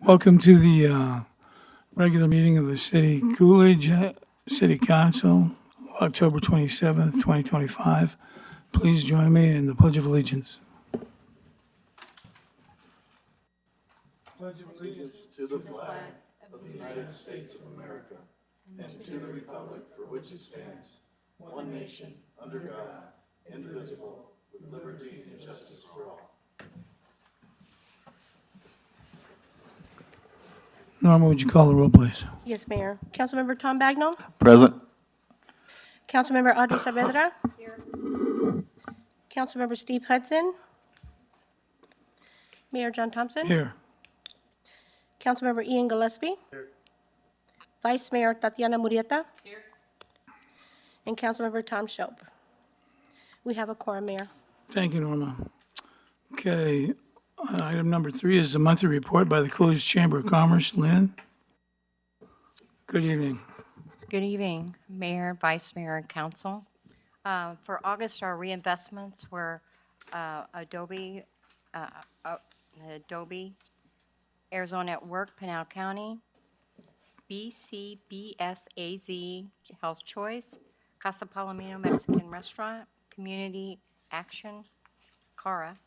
Welcome to the regular meeting of the City Coolidge City Council, October 27th, 2025. Please join me in the Pledge of Allegiance. Norma, would you call the roll, please? Yes, Mayor. Councilmember Tom Bagnall. Present. Councilmember Audrey Saavedra. Here. Councilmember Steve Hudson. Mayor John Thompson. Here. Councilmember Ian Gillespie. Here. Vice Mayor Tatiana Murrieta. Here. And Councilmember Tom Shope. We have a quorum, Mayor. Thank you, Norma. Okay, item number 3 is the monthly report by the Coolidge Chamber of Commerce. Lynn? Good evening. Good evening, Mayor, Vice Mayor, and Council. For August, our reinvestments were Adobe, Arizona at Work, Pinal County, BCBSAZ Health Choice, Casa Palomino Mexican Restaurant, Community Action, Cara,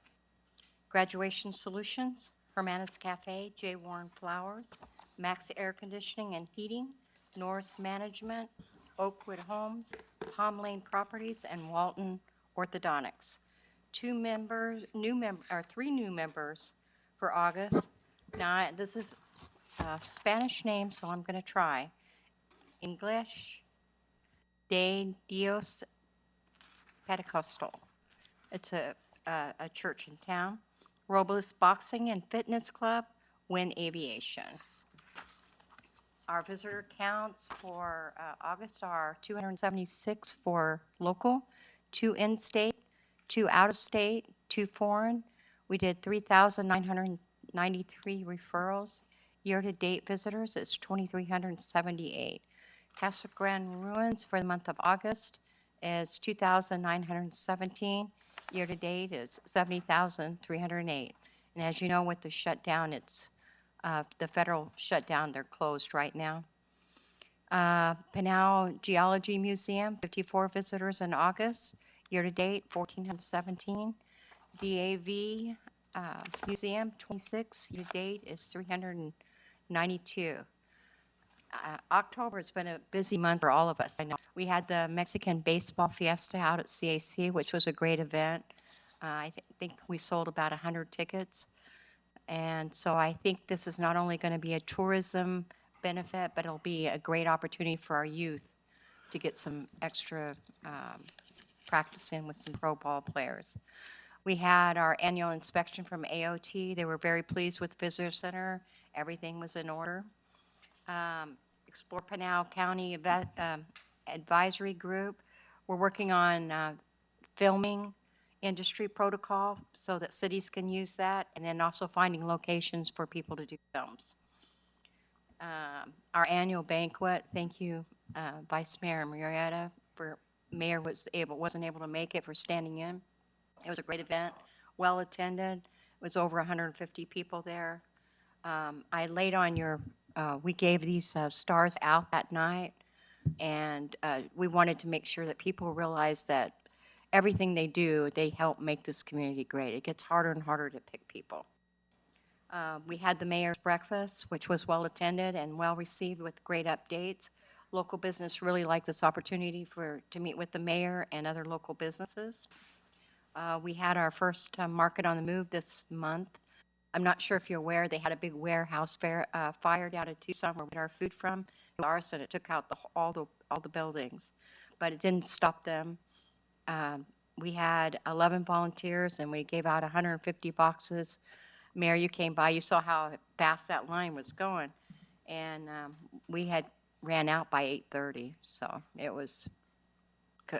Graduation Solutions, Hermanas Cafe, J. Warren Flowers, Max Air Conditioning and Heating, Norris Management, Oakwood Homes, Palm Lane Properties, and Walton Orthodontics. Three new members for August. Now, this is a Spanish name, so I'm going to try. English de Dios Pentecostal. It's a church in town. Robles Boxing and Fitness Club, Win Aviation. Our visitor counts for August are 276 for local, 2 in-state, 2 out-of-state, 2 foreign. We did 3,993 referrals. Year-to-date visitors is 2,378. Casa Grande Ruins for the month of August is 2,917. Year-to-date is 70,308. And as you know, with the shutdown, it's the federal shutdown, they're closed right now. Pinal Geology Museum, 54 visitors in August. Year-to-date, 1,417. DAV Museum, 26. Year-to-date is 392. October has been a busy month for all of us. I know we had the Mexican Baseball Fiesta out at CAC, which was a great event. I think we sold about 100 tickets. And so I think this is not only going to be a tourism benefit, but it'll be a great opportunity for our youth to get some extra practice in with some pro ball players. We had our annual inspection from AOT. They were very pleased with the Visitor Center. Everything was in order. Explore Pinal County Advisory Group. We're working on filming industry protocol so that cities can use that, and then also finding locations for people to do films. Our annual banquet, thank you, Vice Mayor Murrieta, for Mayor wasn't able to make it, for standing in. It was a great event, well attended. It was over 150 people there. I laid on we gave these stars out that night, and we wanted to make sure that people realize that everything they do, they help make this community great. It gets harder and harder to pick people. We had the mayor's breakfast, which was well attended and well received with great updates. Local business really liked this opportunity to meet with the mayor and other local businesses. We had our first Market on the Move this month. I'm not sure if you're aware, they had a big warehouse fire down in Tucson where we got our food from. It was arson. It took out all the buildings, but it didn't stop them. We had 11 volunteers, and we gave out 150 boxes. Mayor, you came by. You saw how fast that line was going, and we had ran out by 8:30, so it was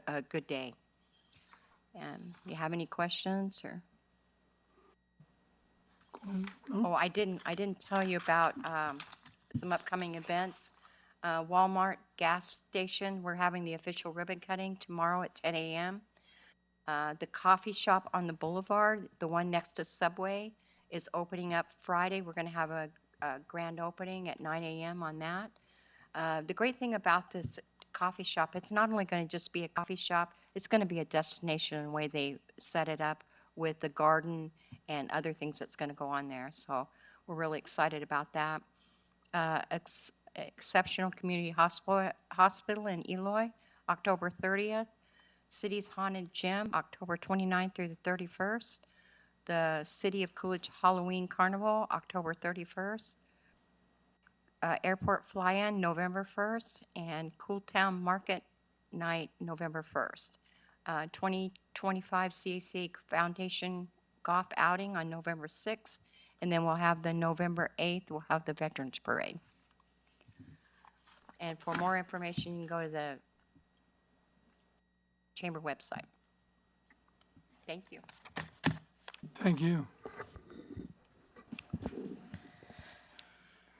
a good day. And you have any questions or? No? Oh, I didn't tell you about some upcoming events. Walmart gas station, we're having the official ribbon cutting tomorrow at 10 a.m. The coffee shop on the boulevard, the one next to Subway, is opening up Friday. We're going to have a grand opening at 9 a.m. on that. The great thing about this coffee shop, it's not only going to just be a coffee shop, it's going to be a destination in the way they set it up with the garden and other things that's going to go on there. So we're really excited about that. Exceptional Community Hospital in Eloy, October 30th. City's Haunted Gym, October 29th through the 31st. The City of Coolidge Halloween Carnival, October 31st. Airport Fly-In, November 1st, and Cool Town Market Night, November 1st. 2025 CAC Foundation Golf Outing on November 6th, and then we'll have the November 8th, we'll have the Veterans Parade. And for more information, you can go to the Chamber website. Thank you. Thank you.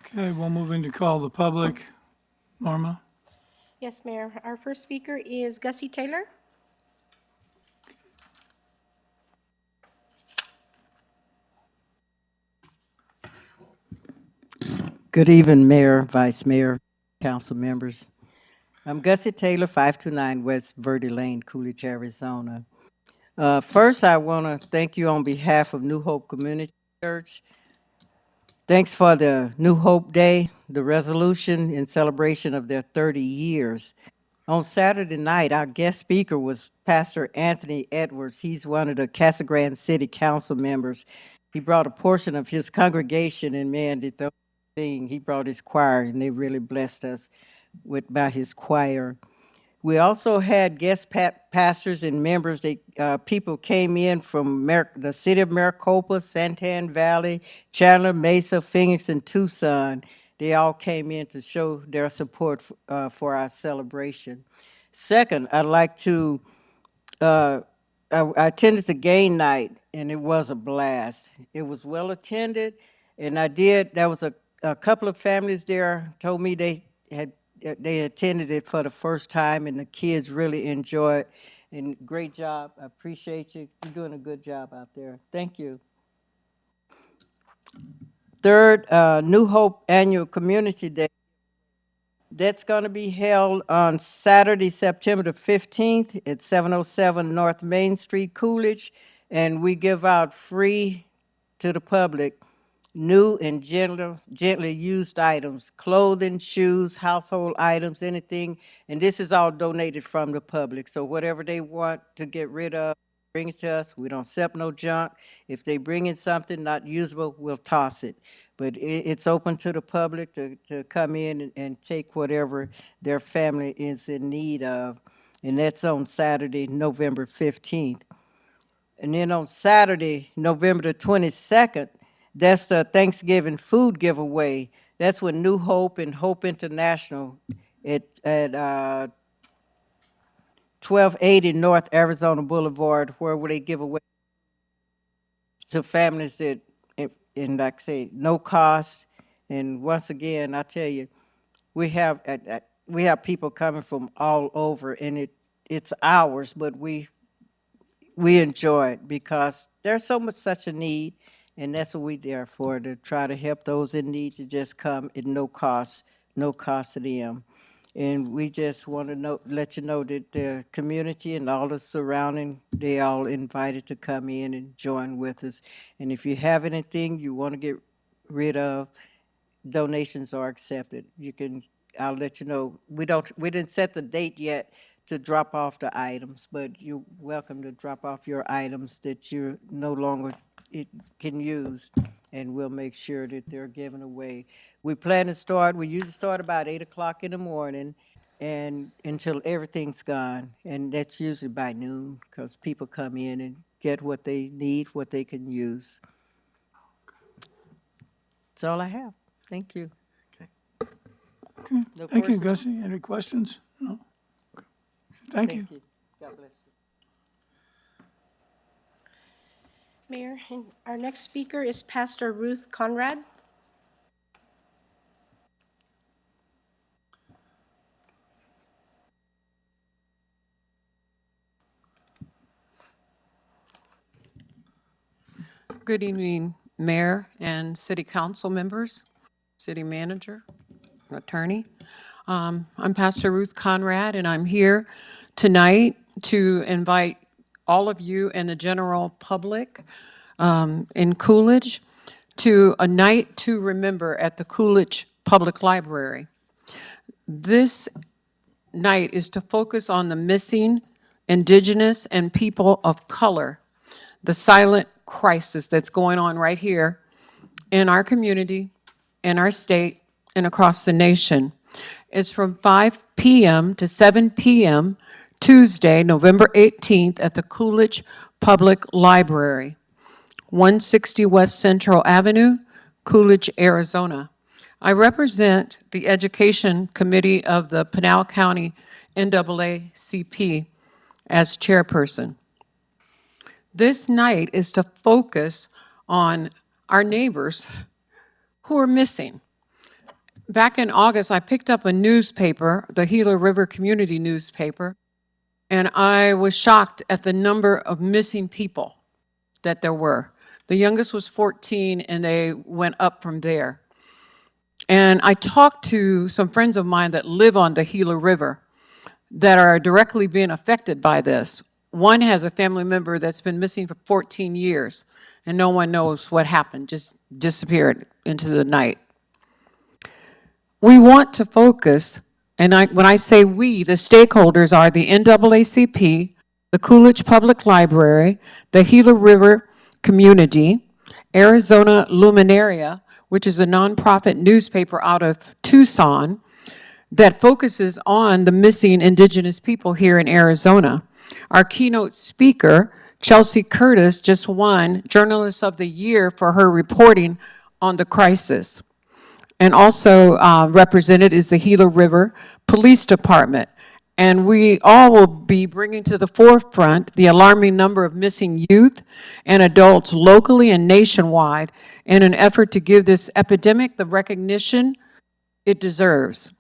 Okay, we'll move into call the public. Norma? Yes, Mayor. Our first speaker is Gussie Taylor. Good evening, Mayor, Vice Mayor, council members. I'm Gussie Taylor, 529 West Verde Lane, Coolidge, Arizona. First, I want to thank you on behalf of New Hope Community Church. Thanks for the New Hope Day, the resolution in celebration of their 30 years. On Saturday night, our guest speaker was Pastor Anthony Edwards. He's one of the Casa Grande City Council members. He brought a portion of his congregation, and man, did the thing. He brought his choir, and they really blessed us by his choir. We also had guest pastors and members. People came in from the city of Maricopa, Santan Valley, Chandler, Mesa, Phoenix, and Tucson. They all came in to show their support for our celebration. Second, I'd like to, I attended the game night, and it was a blast. It was well attended, and there was a couple of families there told me they attended it for the first time, and the kids really enjoyed. And great job. I appreciate you. You're doing a good job out there. Thank you. Third, New Hope Annual Community Day. That's going to be held on Saturday, September the 15th at 707 North Main Street, Coolidge. And we give out free to the public new and gently used items, clothing, shoes, household items, anything. And this is all donated from the public. So whatever they want to get rid of, bring it to us. We don't accept no junk. If they bring in something not usable, we'll toss it. But it's open to the public to come in and take whatever their family is in need of. And that's on Saturday, November 15th. And then on Saturday, November the 22nd, that's the Thanksgiving food giveaway. That's with New Hope and Hope International at 1280 North Arizona Boulevard, where they give away to families that, and like I say, no cost. And once again, I tell you, we have people coming from all over, and it's ours, but we enjoy it because there's so much such a need, and that's what we're there for, to try to help those in need to just come at no cost to them. And we just want to let you know that the community and all the surrounding, they all invited to come in and join with us. And if you have anything you want to get rid of, donations are accepted. I'll let you know. We didn't set the date yet to drop off the items, but you're welcome to drop off your items that you no longer can use, and we'll make sure that they're given away. We usually start about 8 o'clock in the morning and until everything's gone, and that's usually by noon, because people come in and get what they need, what they can use. That's all I have. Thank you. Okay, No thank you, questions? Gussie. Any questions? No? Okay. Thank you. God bless you. Mayor, and our next speaker is Pastor Ruth Conrad. Good evening, Mayor and City Council members. city manager, attorney. I'm Pastor Ruth Conrad, and I'm here tonight to invite all of you and the general public in Coolidge to a night to remember at the Coolidge Public Library. This night is to focus on the missing Indigenous and people of color, the silent crisis that's going on right here in our community, in our state, and across the nation. It's from 5 p.m. to 7 p.m. Tuesday, November 18th at the Coolidge Public Library, 160 West Central Avenue, Coolidge, Arizona. I represent the Education Committee of the Pinal County NAACP as chairperson. This night is to focus on our neighbors who are missing. Back in August, I picked up a newspaper, the Gila River Community newspaper, and I was shocked at the number of missing people that there were. The youngest was 14, and they went up from there. And I talked to some friends of mine that live on the Gila River that are directly being affected by this. One has a family member that's been missing for 14 years, and no one knows what happened, just disappeared into the night. We want to focus, and when I say we, the stakeholders are the NAACP, the Coolidge Public Library, the Gila River Community, Arizona Luminaria, which is a nonprofit newspaper out of Tucson that focuses on the missing Indigenous people here in Arizona. Our keynote speaker, Chelsea Curtis, just won Journalist of the Year for her reporting on the crisis. And also represented is the Gila River Police Department. And we all will be bringing to the forefront the alarming number of missing youth and adults locally and nationwide in an effort to give this epidemic the recognition it deserves.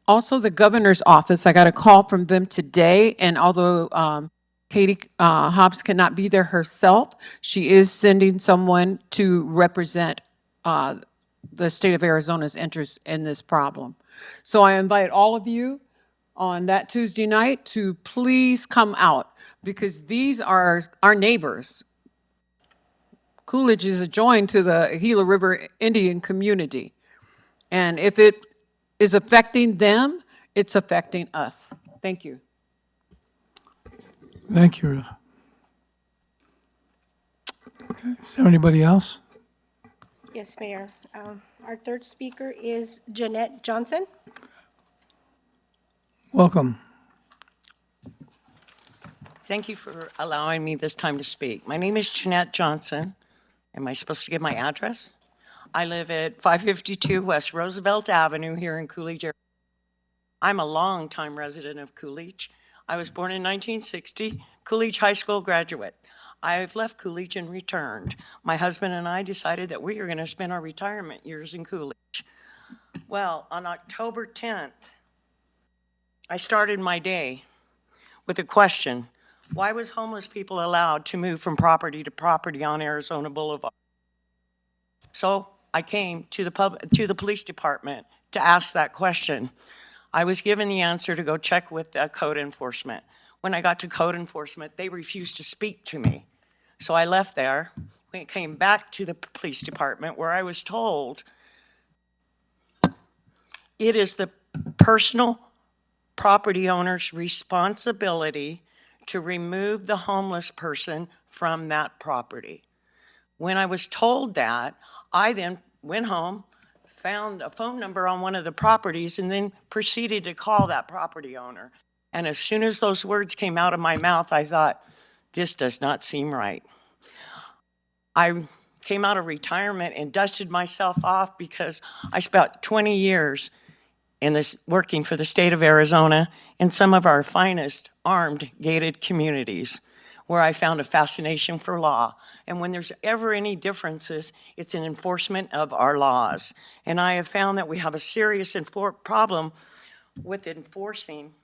Also, the governor's office, I got a call from them today, and although Katie Hobbs cannot be there herself, she is sending someone to represent the state of Arizona's interest in this problem. So I invite all of you on that Tuesday night to please come out, because these are our neighbors. Coolidge is adjoined to the Gila River Indian community. And if it is affecting them, it's affecting us. Thank you. Thank you, Ruth. Okay, is there anybody else? Yes, Mayor. Our third speaker is Jeanette Johnson. Welcome. Thank you for allowing me this time to speak. My name is Jeanette Johnson. Am I supposed to give my address? I live at 552 West Roosevelt Avenue here in Coolidge, Arizona. I'm a longtime resident of Coolidge. I was born in 1960, Coolidge High School graduate. I've left Coolidge and returned. My husband and I decided that we were going to spend our retirement years in Coolidge. Well, on October 10th, I started my day with a question. Why was homeless people allowed to move from property to property on Arizona Boulevard? So I came to the police department to ask that question. I was given the answer to go check with code enforcement. When I got to code enforcement, they refused to speak to me. So I left there. We came back to the police department where I was told it is the personal property owner's responsibility to remove the homeless person from that property. When I was told that, I then went home, found a phone number on one of the properties, and then proceeded to call that property owner. And as soon as those words came out of my mouth, I thought, this does not seem right. I came out of retirement and dusted myself off because I spent 20 years in this working for the state of Arizona in some of our finest armed gated communities, where I found a fascination for law. And when there's ever any differences, it's in enforcement of our laws. And I have found that we have a serious problem with enforcing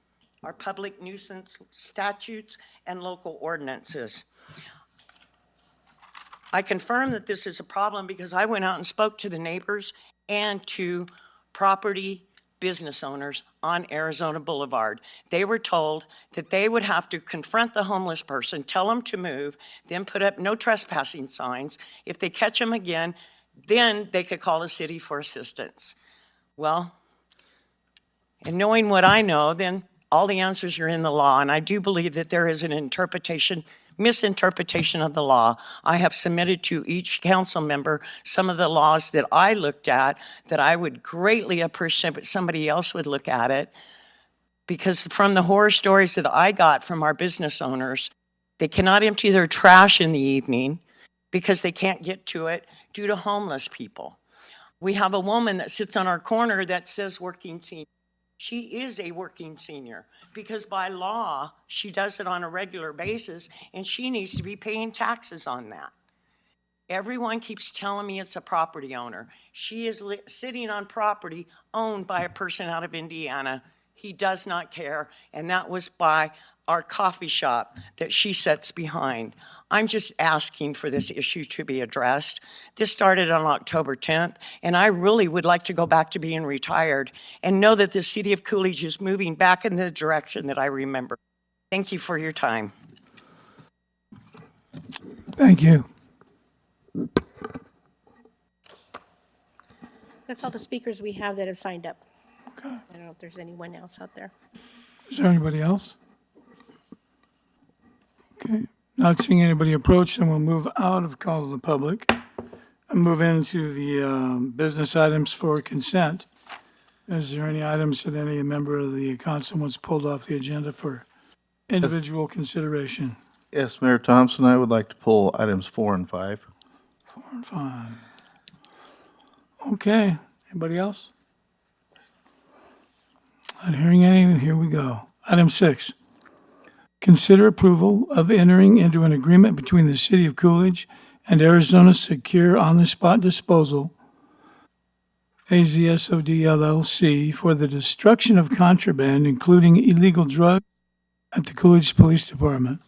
our public nuisance statutes and local ordinances. I confirm that this is a problem because I went out and spoke to the neighbors and to property business owners on Arizona Boulevard. They were told that they would have to confront the homeless person, tell them to move, then put up no trespassing signs. If they catch them again, then they could call the city for assistance. Well, and knowing what I know, then all the answers are in the law, and I do believe that there is an misinterpretation of the law. I have submitted to each council member some of the laws that I looked at that I would greatly appreciate if somebody else would look at it. Because from the horror stories that I got from our business owners, they cannot empty their trash in the evening because they can't get to it due to homeless people. We have a woman that sits on our corner that says working senior. She is a working senior because by law, she does it on a regular basis and she needs to be paying taxes on that. Everyone keeps telling me it's a property owner. She is sitting on property owned by a person out of Indiana. He does not care, and that was by our coffee shop that she sits behind. I'm just asking for this issue to be addressed. This started on October 10th, and I really would like to go back to being retired and know that the city of Coolidge is moving back in the direction that I remember. Thank you for your time. Thank you. That's all the speakers we have that have signed up. I don't know if there's anyone else out there. Is there anybody else? Okay, not seeing anybody approach, then we'll move out of call to the public and move into the business items for consent. Is there any items that any member of the council wants pulled off the agenda for individual consideration? Yes, Mayor Thompson, I would like to pull items 4 and 5. 4 and 5. Okay, anybody else? Not hearing any, here we go. Item 6. Consider approval of entering into an agreement between the City of Coolidge and Arizona Secure On-the-Spot Disposal, AZSOD LLC, for the destruction of contraband, including illegal drugs, at the Coolidge Police Department.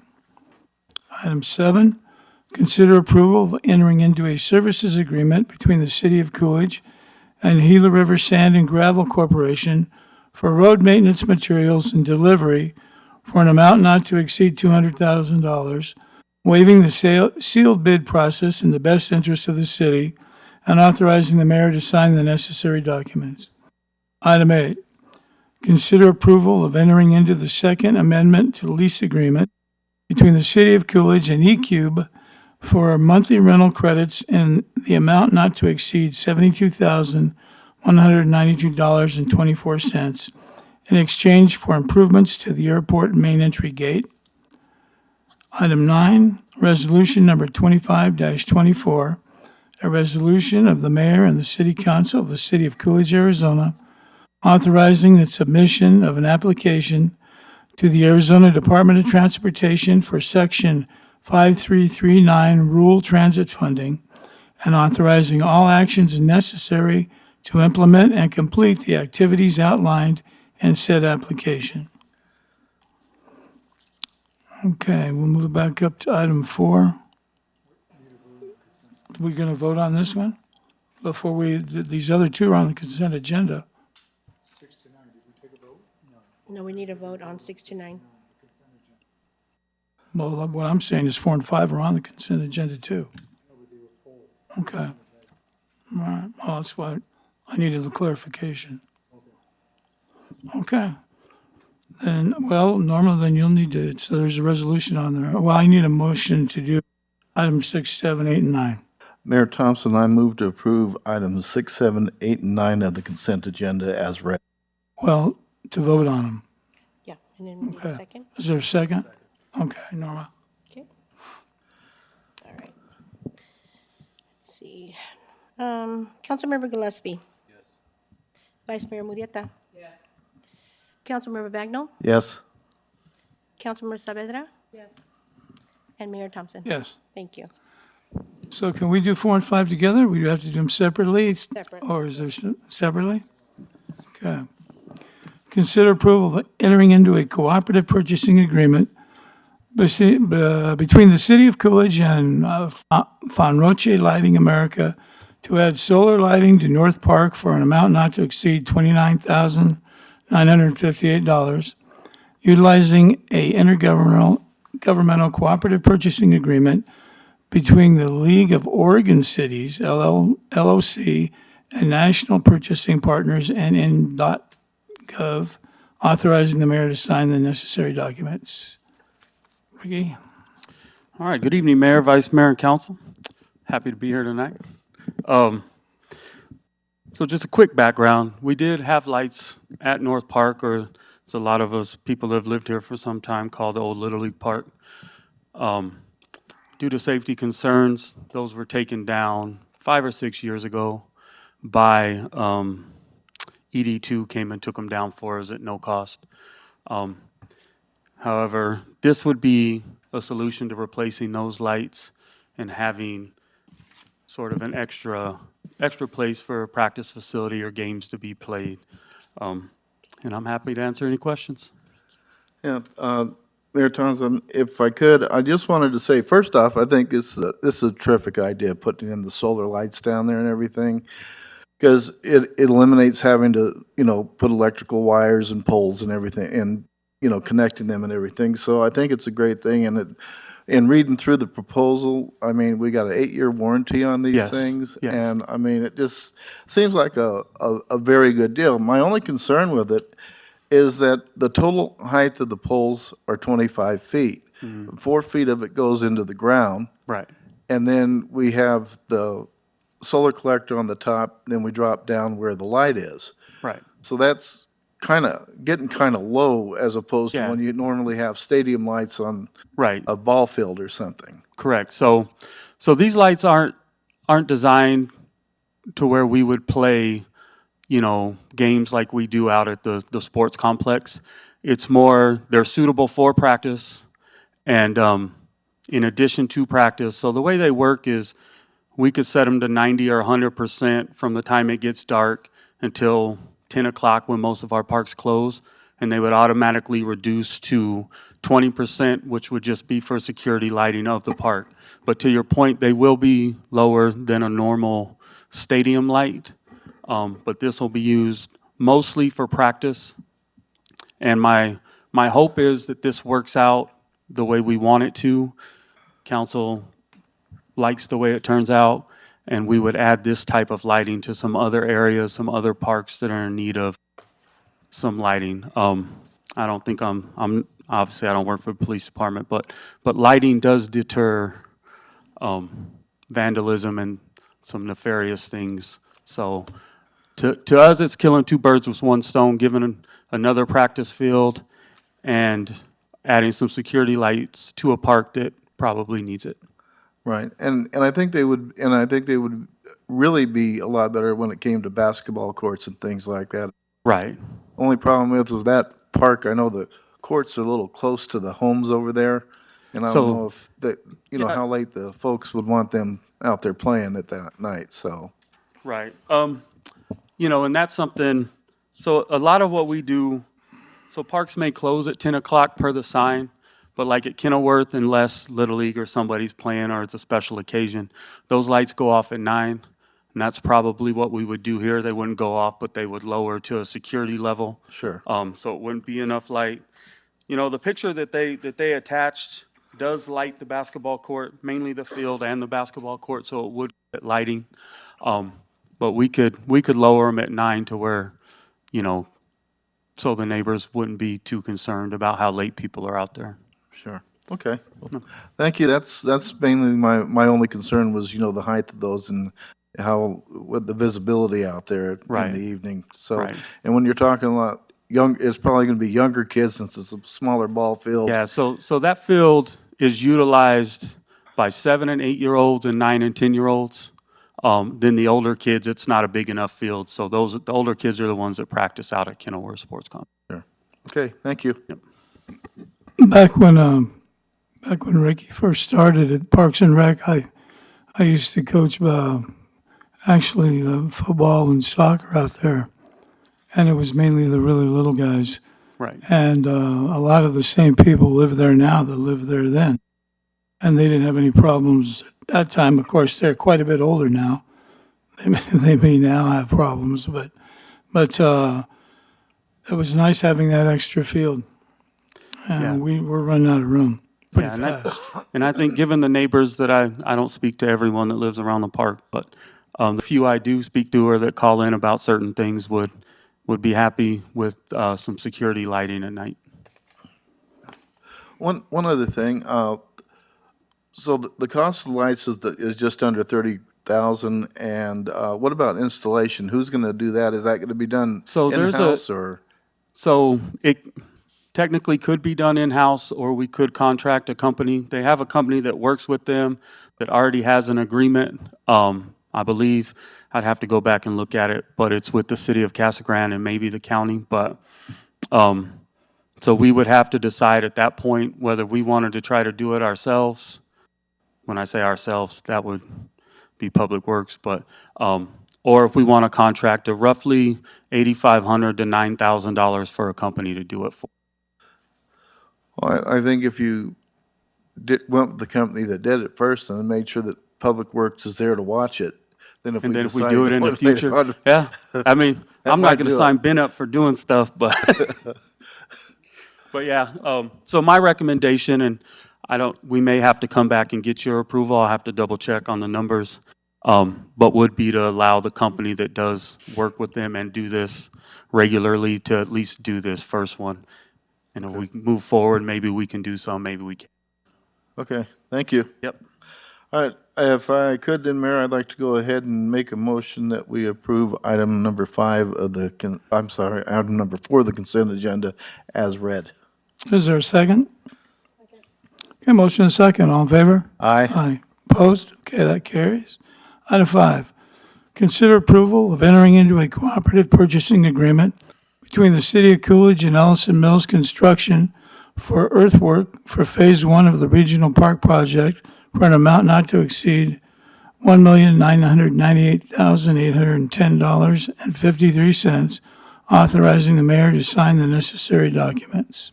Item 7, consider approval of entering into a services agreement between the City of Coolidge and Gila River Sand and Gravel Corporation for road maintenance materials and delivery for an amount not to exceed $200,000, waiving the sealed bid process in the best interest of the city, and authorizing the mayor to sign the necessary documents. Item 8, consider approval of entering into the Second Amendment to lease agreement between the City of Coolidge and eCube for monthly rental credits in the amount not to exceed $72,192.24 in exchange for improvements to the airport main entry gate. Item 9, resolution number 25-24, a resolution of the mayor and the city council of the city of Coolidge, Arizona, authorizing the submission of an application to the Arizona Department of Transportation for Section 5339 Rural Transit Funding, and authorizing all actions necessary to implement and complete the activities outlined in said application. Okay, we'll move back up to item 4. We're going to vote on this one before these other two are on the consent agenda. No, we need a vote on 6 to 9. Well, what I'm saying is 4 and 5 are on the consent agenda too. Okay. All right, well, that's why I needed the clarification. Okay. Then, well, normally then you'll need to, so there's a resolution on there. Well, I need a motion to do items 6, 7, 8, and 9. Mayor Thompson, I move to approve items 6, 7, 8, and 9 of the consent agenda as read. Well, to vote on them. Yeah, and then we need a Okay. second. Is there a second? Okay, Norma. Okay. All right. Let's see. Councilmember Gillespie. Yes. Vice Mayor Murieta. Yes. Councilmember Bagnell. Yes. Councilmember Saavedra. Yes. And Mayor Thompson. Yes. Thank you. So can we do 4 and 5 together? We have to do them separately? Separate. Or is there separately? Okay. Consider approval of entering into a cooperative purchasing agreement between the city of Coolidge and Fonroche Lighting America to add solar lighting to North Park for an amount not to exceed $29,958, utilizing a intergovernmental cooperative purchasing agreement between the League of Oregon Cities, LLC, and National Purchasing Partners and N.gov, authorizing the mayor to sign the necessary documents. Ricky? All right, good evening, Mayor, Vice Mayor, and Council. Happy to be here tonight. So just a quick background. We did have lights at North Park, or as a lot of us, people that have lived here for some time, called the old Little League Park. Due to safety concerns, those were taken down 5 or 6 years ago by ED2 came and took them down for us at no cost. However, this would be a solution to replacing those lights and having sort of an extra place for a practice facility or games to be played. And I'm happy to answer any questions. Yeah, Mayor Thompson, if I could, I just wanted to say, first off, I think this is a terrific idea, putting in the solar lights down there and everything, because it eliminates having to, put electrical wires and poles and everything, and, connecting them and everything. So I think it's a great thing, and in reading through the proposal, I mean, we got an 8-year warranty on these Yes, things, yes. and I mean, it just seems like a very good deal. My only concern with it is that the total height of the poles are 25 feet. 4 feet of it goes into the ground, Right. and then we have the solar collector on the top, then we drop down where the light is. Right. So that's getting kind of low as opposed to Yeah. when you normally have stadium lights on Right. a ball field or something. Correct. So these lights aren't designed to where we would play, games like we do out at the sports complex. It's more, they're suitable for practice and in addition to practice. So the way they work is we could set them to 90 or 100% from the time it gets dark until 10 o'clock when most of our parks close, and they would automatically reduce to 20%, which would just be for security lighting of the park. But to your point, they will be lower than a normal stadium light, but this will be used mostly for practice. And my hope is that this works out the way we want it to. Council likes the way it turns out, and we would add this type of lighting to some other areas, some other parks that are in need of some lighting. I don't think I'm obviously I don't work for the police department, but lighting does deter vandalism and some nefarious things. So to us, it's killing two birds with one stone, giving another practice field and adding some security lights to a park that probably needs it. Right, and I think they would really be a lot better when it came to basketball courts and things like that. Right. Only problem with was that park, I know the courts are a little close to the homes over there, and I So- don't know if that, Yeah. how late the folks would want them out there playing at that night, so. Right. And that's something, so a lot of what we do, so parks may close at 10 o'clock per the sign, but like at Kenilworth, unless Little League or somebody's playing or it's a special occasion, those lights go off at 9. And that's probably what we would do here. They wouldn't go off, but they would lower to a security level. Sure. So it wouldn't be enough light. The picture that they attached does light the basketball court, mainly the field and the basketball court, so it would get lighting. But we could lower them at 9 to where, so the neighbors wouldn't be too concerned about how late people are out there. Sure, okay. Thank you, that's mainly my only concern was, the height of those and with the visibility out there Right. in the evening. So, Right. and when you're talking a lot it's probably gonna be younger kids since it's a smaller ball field. Yeah, so that field is utilized by 7 and 8-year-olds and 9 and 10-year-olds. Then the older kids, it's not a big enough field, so the older kids are the ones that practice out at Kenilworth Sports Complex. Sure. Okay, thank you. Back when Ricky first started at Parks and Rec, I used to coach football and soccer out there, and it was mainly the really little guys. Right. And a lot of the same people live there now that lived there then. And they didn't have any problems at that time. Of course, they're quite a bit older now. They may now have problems, but it was nice having that extra field. Yeah. And we're running out of room pretty Yeah, fast. and I think given the neighbors that I don't speak to everyone that lives around the park, but the few I do speak to or that call in about certain things would be happy with some security lighting at night. One other thing, so the cost of the lights is just under 30,000, and what about installation? Who's gonna do that? Is that gonna be done So there's in-house or? So it technically could be done in-house, or we could contract a company. They have a company that works with them that already has an agreement. I believe I'd have to go back and look at it, but it's with the city of Casa Grande and maybe the county. But so we would have to decide at that point whether we wanted to try to do it ourselves. When I say ourselves, that would be Public Works, but or if we want to contract a roughly $8,500 to $9,000 for a company to do it for. Well, I think if you went with the company that did it first and then made sure that Public Works is there to watch it, then if And we then if we decide do it to in the do later future, on- yeah. I mean, I'm might not going to do it. sign Ben up for doing stuff, but but yeah. So my recommendation, and we may have to come back and get your approval. I'll have to double check on the numbers. But would be to allow the company that does work with them and do this regularly to at least do this first one. And if we move forward, maybe we can do some, maybe we can. Okay, thank you. Yep. All right, if I could then, Mayor, I'd like to go ahead and make a motion that we approve item number 5 of item number 4 of the consent agenda as read. Is there a second? Okay, motion and second. All in favor? Aye. Aye. Opposed? Okay, that carries. Item 5, consider approval of entering into a cooperative purchasing agreement between the City of Coolidge and Ellison Mills Construction for earthwork for Phase 1 of the Regional Park Project for an amount not to exceed $1,998,810.53, authorizing the mayor to sign the necessary documents.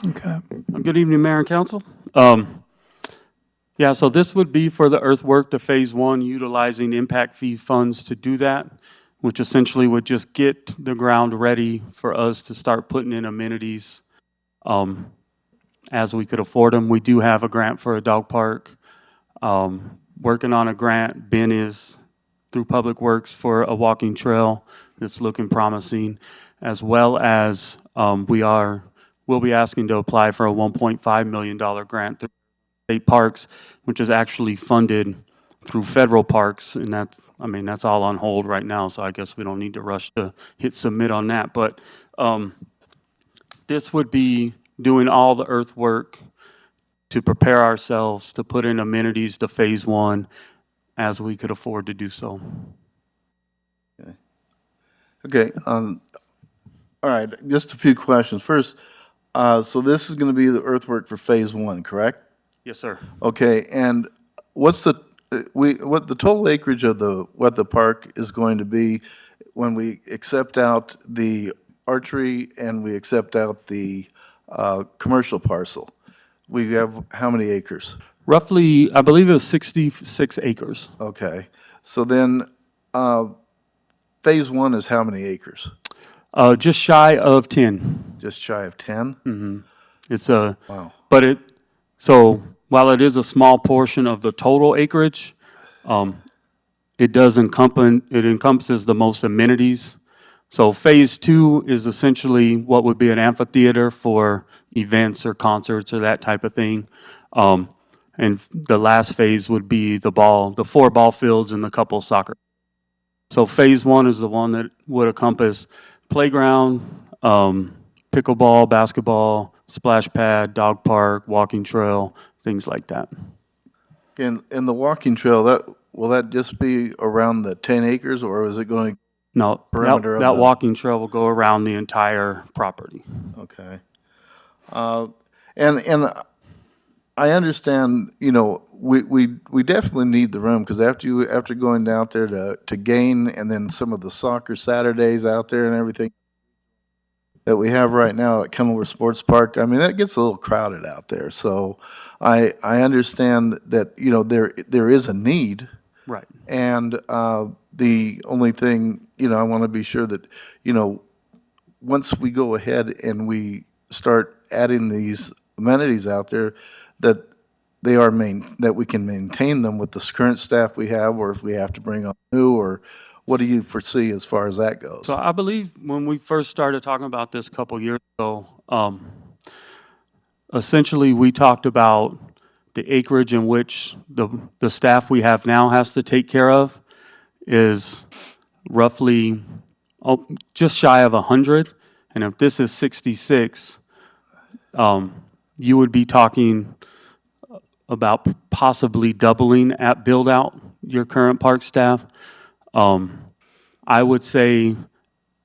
Okay. Good evening, Mayor and Council. Yeah, so this would be for the earthwork to Phase 1, utilizing impact fee funds to do that, which essentially would just get the ground ready for us to start putting in amenities as we could afford them. We do have a grant for a dog park. Working on a grant, Ben is through Public Works for a walking trail that's looking promising, as well as we'll be asking to apply for a $1.5 million grant through state parks, which is actually funded through federal parks, and that's all on hold right now, so I guess we don't need to rush to hit submit on that. But this would be doing all the earthwork to prepare ourselves to put in amenities to Phase 1 as we could afford to do so. Okay, all right, just a few questions. First, so this is gonna be the earthwork for Phase 1, correct? Yes, sir. Okay, and what's the total acreage of what the park is going to be when we accept out the archery and we accept out the commercial parcel? We have how many acres? Roughly, I believe it was 66 acres. Okay, so then Phase 1 is how many acres? Just shy of 10. Just shy of 10? It's a, Wow. but so while it is a small portion of the total acreage, it encompasses the most amenities. So Phase 2 is essentially what would be an amphitheater for events or concerts or that type of thing. And the last phase would be the 4 ball fields and the couple soccer. So Phase 1 is the one that would encompass playground, pickleball, basketball, splash pad, dog park, walking trail, things like that. And the walking trail, will that just be around the 10 acres, or is it going, No, Perimeter of that the- walking trail will go around the entire property. okay. And I understand, we definitely need the room, because after going out there to gain, and then some of the soccer Saturdays out there and everything, that we have right now at Kenilworth Sports Park, I mean, that gets a little crowded out there. So I understand that, you know, there is a need. Right. And the only thing, you know, I want to be sure that, you know, once we go ahead and we start adding these amenities out there, that that we can maintain them with this current staff we have, or if we have to bring on new, or what do you foresee as far as that goes? So I believe when we first started talking about this a couple years ago, essentially we talked about the acreage in which the staff we have now has to take care of is roughly just shy of 100. And if this is 66, you would be talking about possibly doubling at build out your current park staff. I would say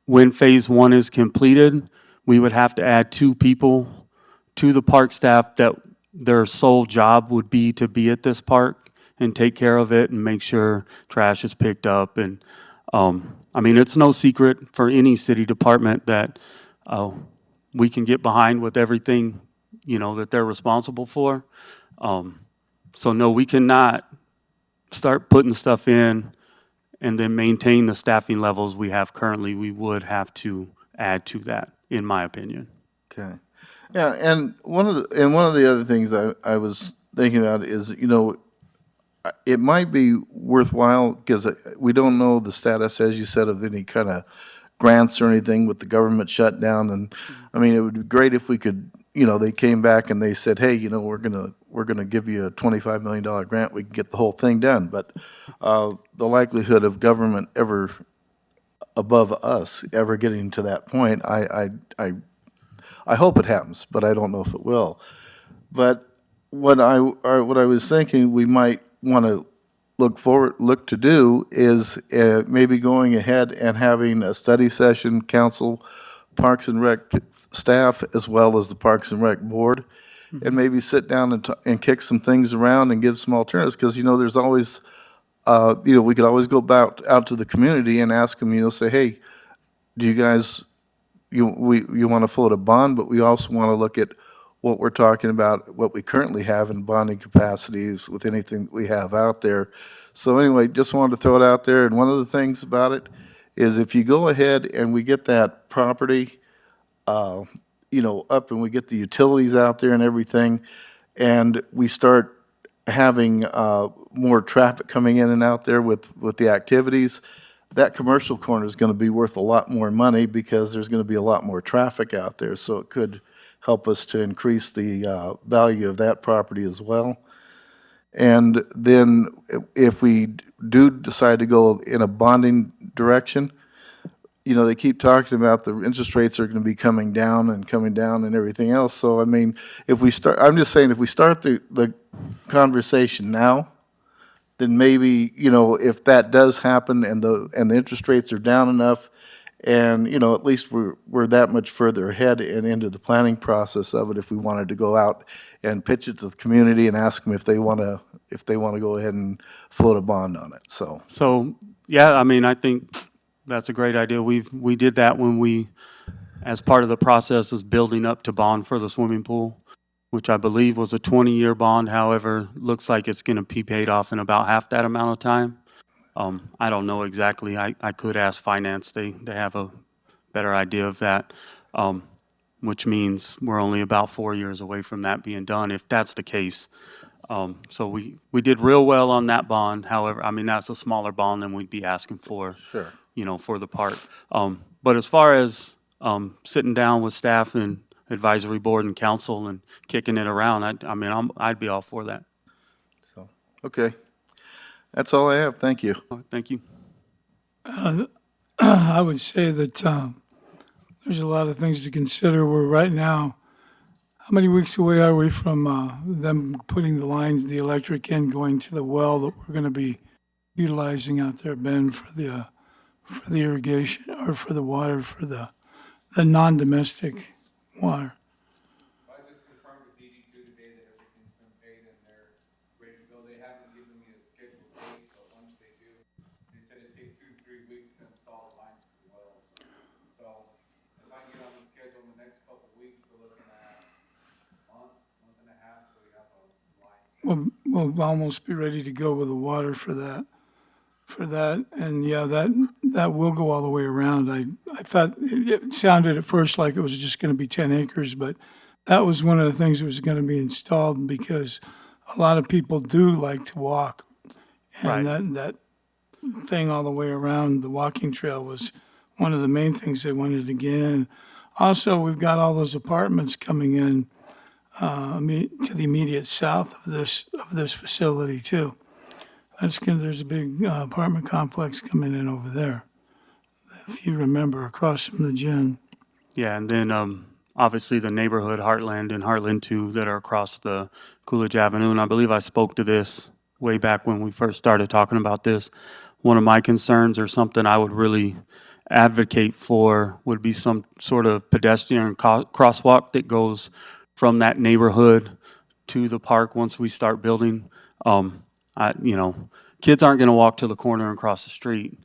when phase one is completed, we would have to add 2 people to the park staff that their sole job would be to be at this park and take care of it and make sure trash is picked up. And I mean, it's no secret for any city department that we can get behind with everything, you know, that they're responsible for. So no, we cannot start putting stuff in and then maintain the staffing levels we have currently. We would have to add to that, in my opinion. Okay. Yeah, and one of the other things I was thinking about is, you know, it might be worthwhile because we don't know the status, as you said, of any kind of grants or anything with the government shutdown. And I mean, it would be great if we could, you know, they came back and they said, hey, you know, we're gonna give you a $25 million grant. We can get the whole thing done. But the likelihood of government ever above us ever getting to that point, I hope it happens, but I don't know if it will. But what I was thinking we might want to look to do is maybe going ahead and having a study session, council, Parks and Rec staff, as well as the Parks and Rec board, and maybe sit down and kick some things around and give some alternatives, because, you know, there's always, you know, we could always go out to the community and ask them, you know, say, hey, do you guys, you want to float a bond, but we also want to look at what we're talking about, what we currently have in bonding capacities with anything that we have out there. So anyway, just wanted to throw it out there. And one of the things about it is if you go ahead and we get that property, you know, up and we get the utilities out there and everything, and we start having more traffic coming in and out there with the activities, that commercial corner is going to be worth a lot more money because there's going to be a lot more traffic out there. So it could help us to increase the value of that property as well. And then if we do decide to go in a bonding direction, you know, they keep talking about the interest rates are going to be coming down and everything else. So, I mean, if we start, I'm just saying, if we start the conversation now, then maybe, you know, if that does happen and the interest rates are down enough, and, you know, at least we're that much further ahead and into the planning process of it, if we wanted to go out and pitch it to the community and ask them if they want to go ahead and float a bond on it, so. So, yeah, I mean, I think that's a great idea. We did that when we, as part of the process, is building up to bond for the swimming pool, which I believe was a 20-year bond. However, looks like it's going to be paid off in about half that amount of time. I don't know exactly. I could ask finance. They have a better idea of that, which means we're only about 4 years away from that being done, if that's the case. So we did real well on that bond. However, I mean, that's a smaller bond than we'd be asking for, Sure. you know, for the park. But as far as sitting down with staff and advisory board and council and kicking it around, I mean, I'd be all for that. So, okay. That's all I have. Thank you. All right, thank you. I would say that there's a lot of things to consider. We're right now, how many weeks away are we from them putting the lines, the electric in, going to the well that we're going to be utilizing out there, Ben, for the irrigation or for the water, for the non-domestic water? I just confirmed with DD2 today that everything's been paid and they're ready to go. They haven't given me a scheduled date, but once they do, they said it'd take 2 to 3 weeks to install the lines as well. So if I get on the schedule we'll almost be ready to go with the water for that. And yeah, that will go all the way around. I thought it sounded at first like it was just going to be 10 acres, but that was one of the things that was going to be installed because a lot of people do like to walk. And Right. that thing all the way around the walking trail was one of the main things they wanted to get in. Also, we've got all those apartments coming in to the immediate south of this facility too. There's a big apartment complex coming in over there. If you remember, across from the gym. Yeah, and then obviously the neighborhood Heartland and Heartland 2 that are across the Coolidge Avenue. And I believe I spoke to this way back when we first started talking about this. One of my concerns, or something I would really advocate for, would be some sort of pedestrian crosswalk that goes from that neighborhood to the park once we start building. Kids aren't going to walk to the corner and cross the street.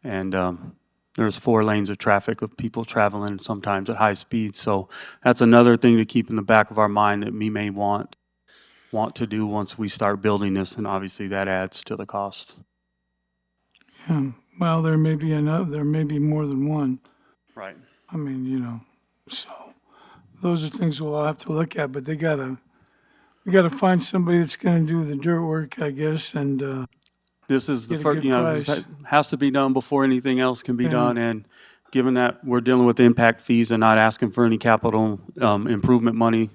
And there's 4 lanes of traffic of people traveling sometimes at high speed. So that's another thing to keep in the back of our mind that we may want to do once we start building this, and obviously that adds to the cost. Well, there may be more than one. Right. I mean, so those are things we'll all have to look at, but we gotta find somebody that's gonna do the dirt work, I guess, and This is the get a first, good this price. has to be done before anything else can be Yeah. done. And given that we're dealing with impact fees and not asking for any capital improvement money,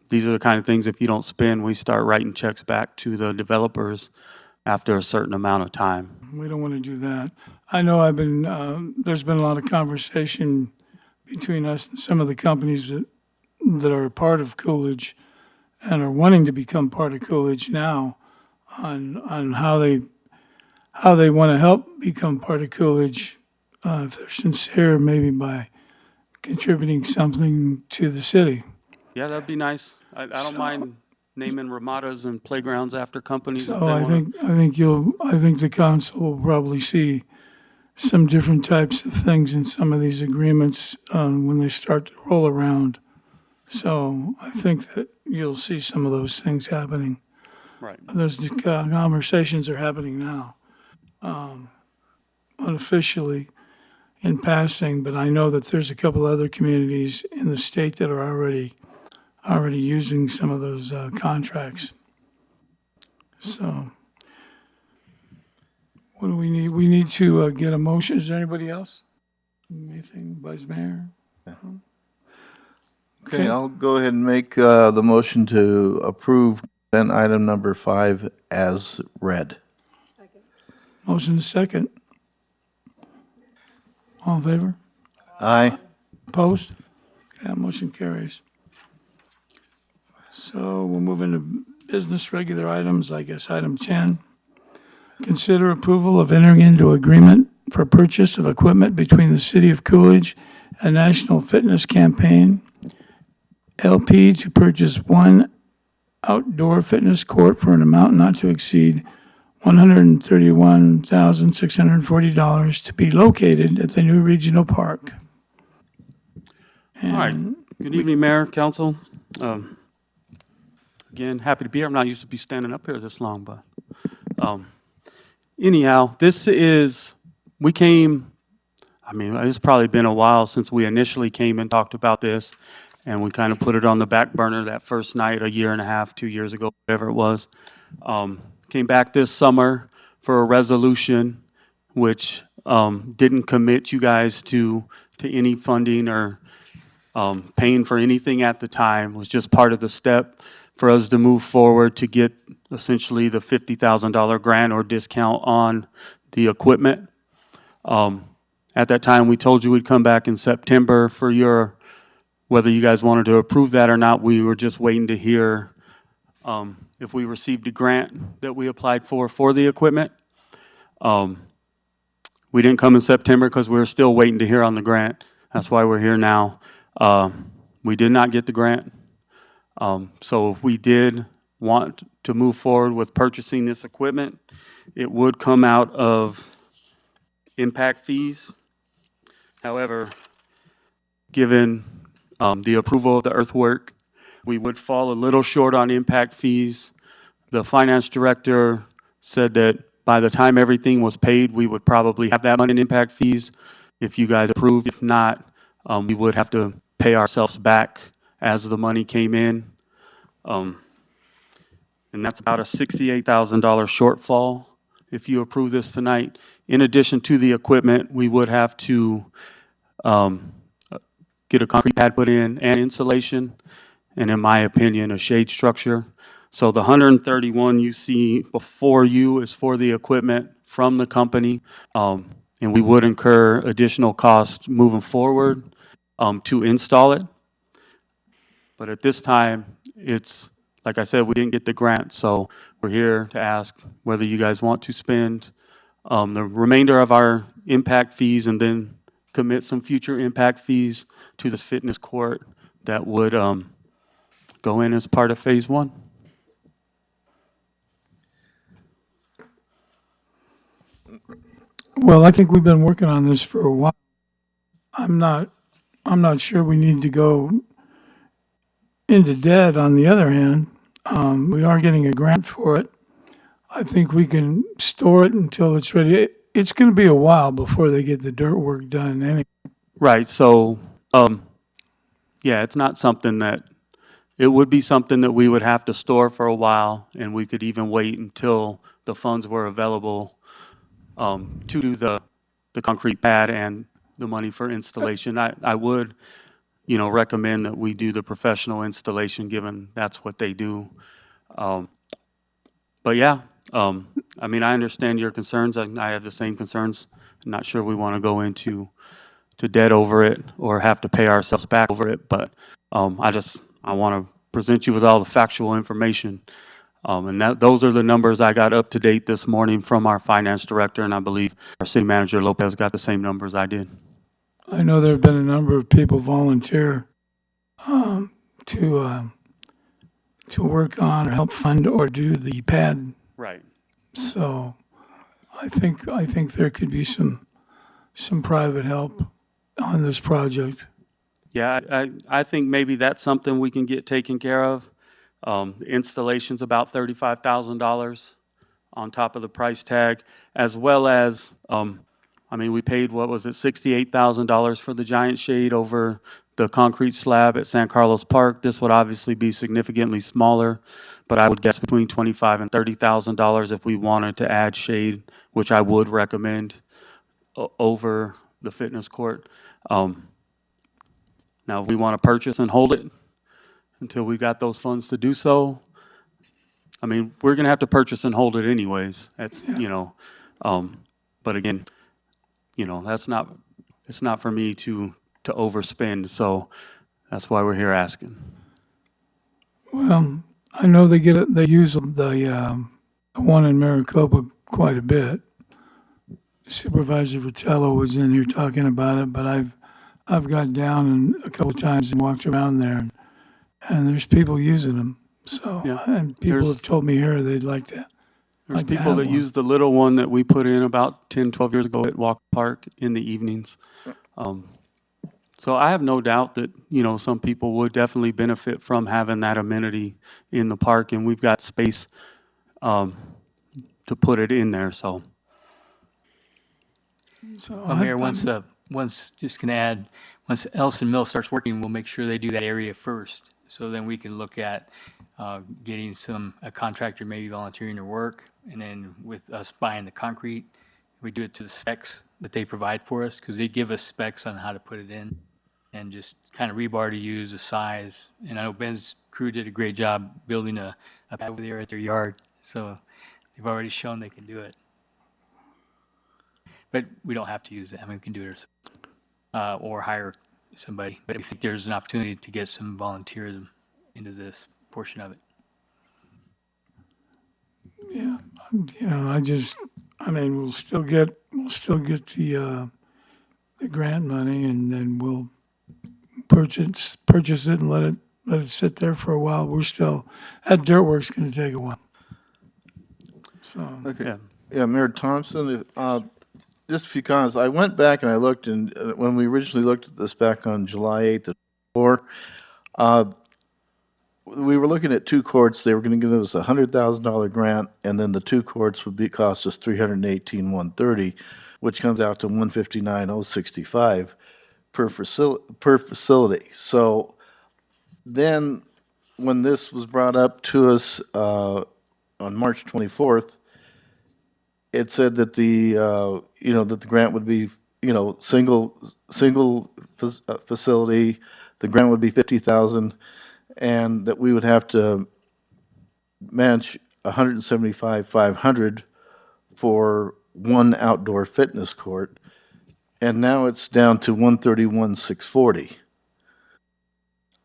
these are the kind of things, if you don't spend, we start writing checks back to the developers after a certain amount of time. We don't want to do that. I know there's been a lot of conversation between us and some of the companies that are a part of Coolidge and are wanting to become part of Coolidge now on how they want to help become part of Coolidge, if they're sincere, maybe by contributing something to the city. Yeah, that'd be nice. I don't mind naming ramadas and playgrounds after companies if So they want to. I think the council will probably see some different types of things in some of these agreements when they start to roll around. So I think that you'll see some of those things happening. Right. Those conversations are happening now, unofficially in passing, but I know that there's a couple other communities in the state that are already using some of those contracts. So what do we need? We need to get a motion. Is there anybody else? Anything, Vice Mayor? Okay, I'll go ahead and make the motion to approve consent item number 5 as read. Motion is second. All in favor? Aye. Opposed? Okay, that motion carries. So we'll move into business regular items, I guess, item 10. Consider approval of entering into agreement for purchase of equipment between the City of Coolidge and National Fitness Campaign, LP, to purchase one outdoor fitness court for an amount not to exceed $131,640 to be located at the new regional park. All right. Good evening, Mayor, Council. Again, happy to be here. I'm not used to be standing up here this long, but anyhow, it's probably been a while since we initially came and talked about this, and we kind of put it on the back burner that first night, a year and a half, 2 years ago, whatever it was. Came back this summer for a resolution which didn't commit you guys to any funding or paying for anything at the time. It was just part of the step for us to move forward to get essentially the $50,000 grant or discount on the equipment. At that time, we told you we'd come back in September for whether you guys wanted to approve that or not. We were just waiting to hear if we received a grant that we applied for the equipment. We didn't come in September because we were still waiting to hear on the grant. That's why we're here now. We did not get the grant. So if we did want to move forward with purchasing this equipment, it would come out of impact fees. However, given the approval of the earthwork, We would fall a little short on impact fees. The finance director said that by the time everything was paid, we would probably have that money in impact fees if you guys approved. If not, we would have to pay ourselves back as the money came in. And that's about a $68,000 shortfall if you approve this tonight. In addition to the equipment, we would have to get a concrete pad put in and insulation, and in my opinion, a shade structure. So the 131 you see before you is for the equipment from the company, and we would incur additional costs moving forward to install it. But at this time, it's, like I said, we didn't get the grant, so we're here to ask whether you guys want to spend the remainder of our impact fees and then commit some future impact fees to the fitness court that would go in as part of phase one. Well, I think we've been working on this for a while. I'm not sure we need to go into debt. On the other hand, we are getting a grant for it. I think we can store it until it's ready. It's going to be a while before they get the dirt work done anyway. Right, so, yeah, it's not something that, it would be something that we would have to store for a while, and we could even wait until the funds were available to do the concrete pad and the money for installation. I would, recommend that we do the professional installation, given that's what they do. But yeah, I mean, I understand your concerns. I have the same concerns. I'm not sure we want to go into debt over it or have to pay ourselves back over it, but I want to present you with all the factual information. And those are the numbers I got up to date this morning from our finance director, and I believe our city manager Lopez got the same numbers I did. I know there have been a number of people volunteer to work on or help fund or do the pad. Right. So I think there could be some private help on this project. Yeah, I think maybe that's something we can get taken care of. The installation's about $35,000 on top of the price tag, as well as, I mean, we paid, what was it, $68,000 for the giant shade over the concrete slab at San Carlos Park. This would obviously be significantly smaller, but I would guess between $25,000 and $30,000 if we wanted to add shade, which I would recommend over the fitness court. Now, if we want to purchase and hold it until we got those funds to do so, I mean, we're going to have to purchase and hold it anyways. That's, but again, it's not for me to overspend. So that's why we're here asking. Well, I know they use the one in Maricopa quite a bit. Supervisor Vitello was in here talking about it, but I've got down and a couple of times and walked around there, and there's people using them. So, Yeah. and people There's- have told me here they'd like to. There's like to people have that one. use the little one that we put in about 10, 12 years ago at Walker Park in the evenings. So I have no doubt that, some people would definitely benefit from having that amenity in the park, and we've got space to put it in there, so. So Mayor, just gonna add, once Ellison Mill starts working, we'll make sure they do that area first. So then we can look at getting a contractor maybe volunteering to work, and then with us buying the concrete, we do it to the specs that they provide for us, because they give us specs on how to put it in, and just kind of rebar to use, the size. And I know Ben's crew did a great job building a pad over there at their yard, so they've already shown they can do it. But we don't have to use that. I mean, we can do it ourselves, or hire somebody. But I think there's an opportunity to get some volunteerism into this portion of it. yeah, I mean, we'll still get the grant money, and then we'll purchase it and let it sit there for a while. That dirt work's going to take a while. So Okay. Yeah. Yeah, Mayor Thompson, just a few comments. I went back and I looked, and when we originally looked at this back on July 8th at 4, we were looking at two courts. They were going to give us a $100,000 grant, and then the two courts would cost us $318,130, which comes out to $159,065 per facility. So then, when this was brought up to us on March 24th, it said that that the grant would be, single facility. The grant would be 50,000, and that we would have to match 175,500 for one outdoor fitness court, and now it's down to 131,640,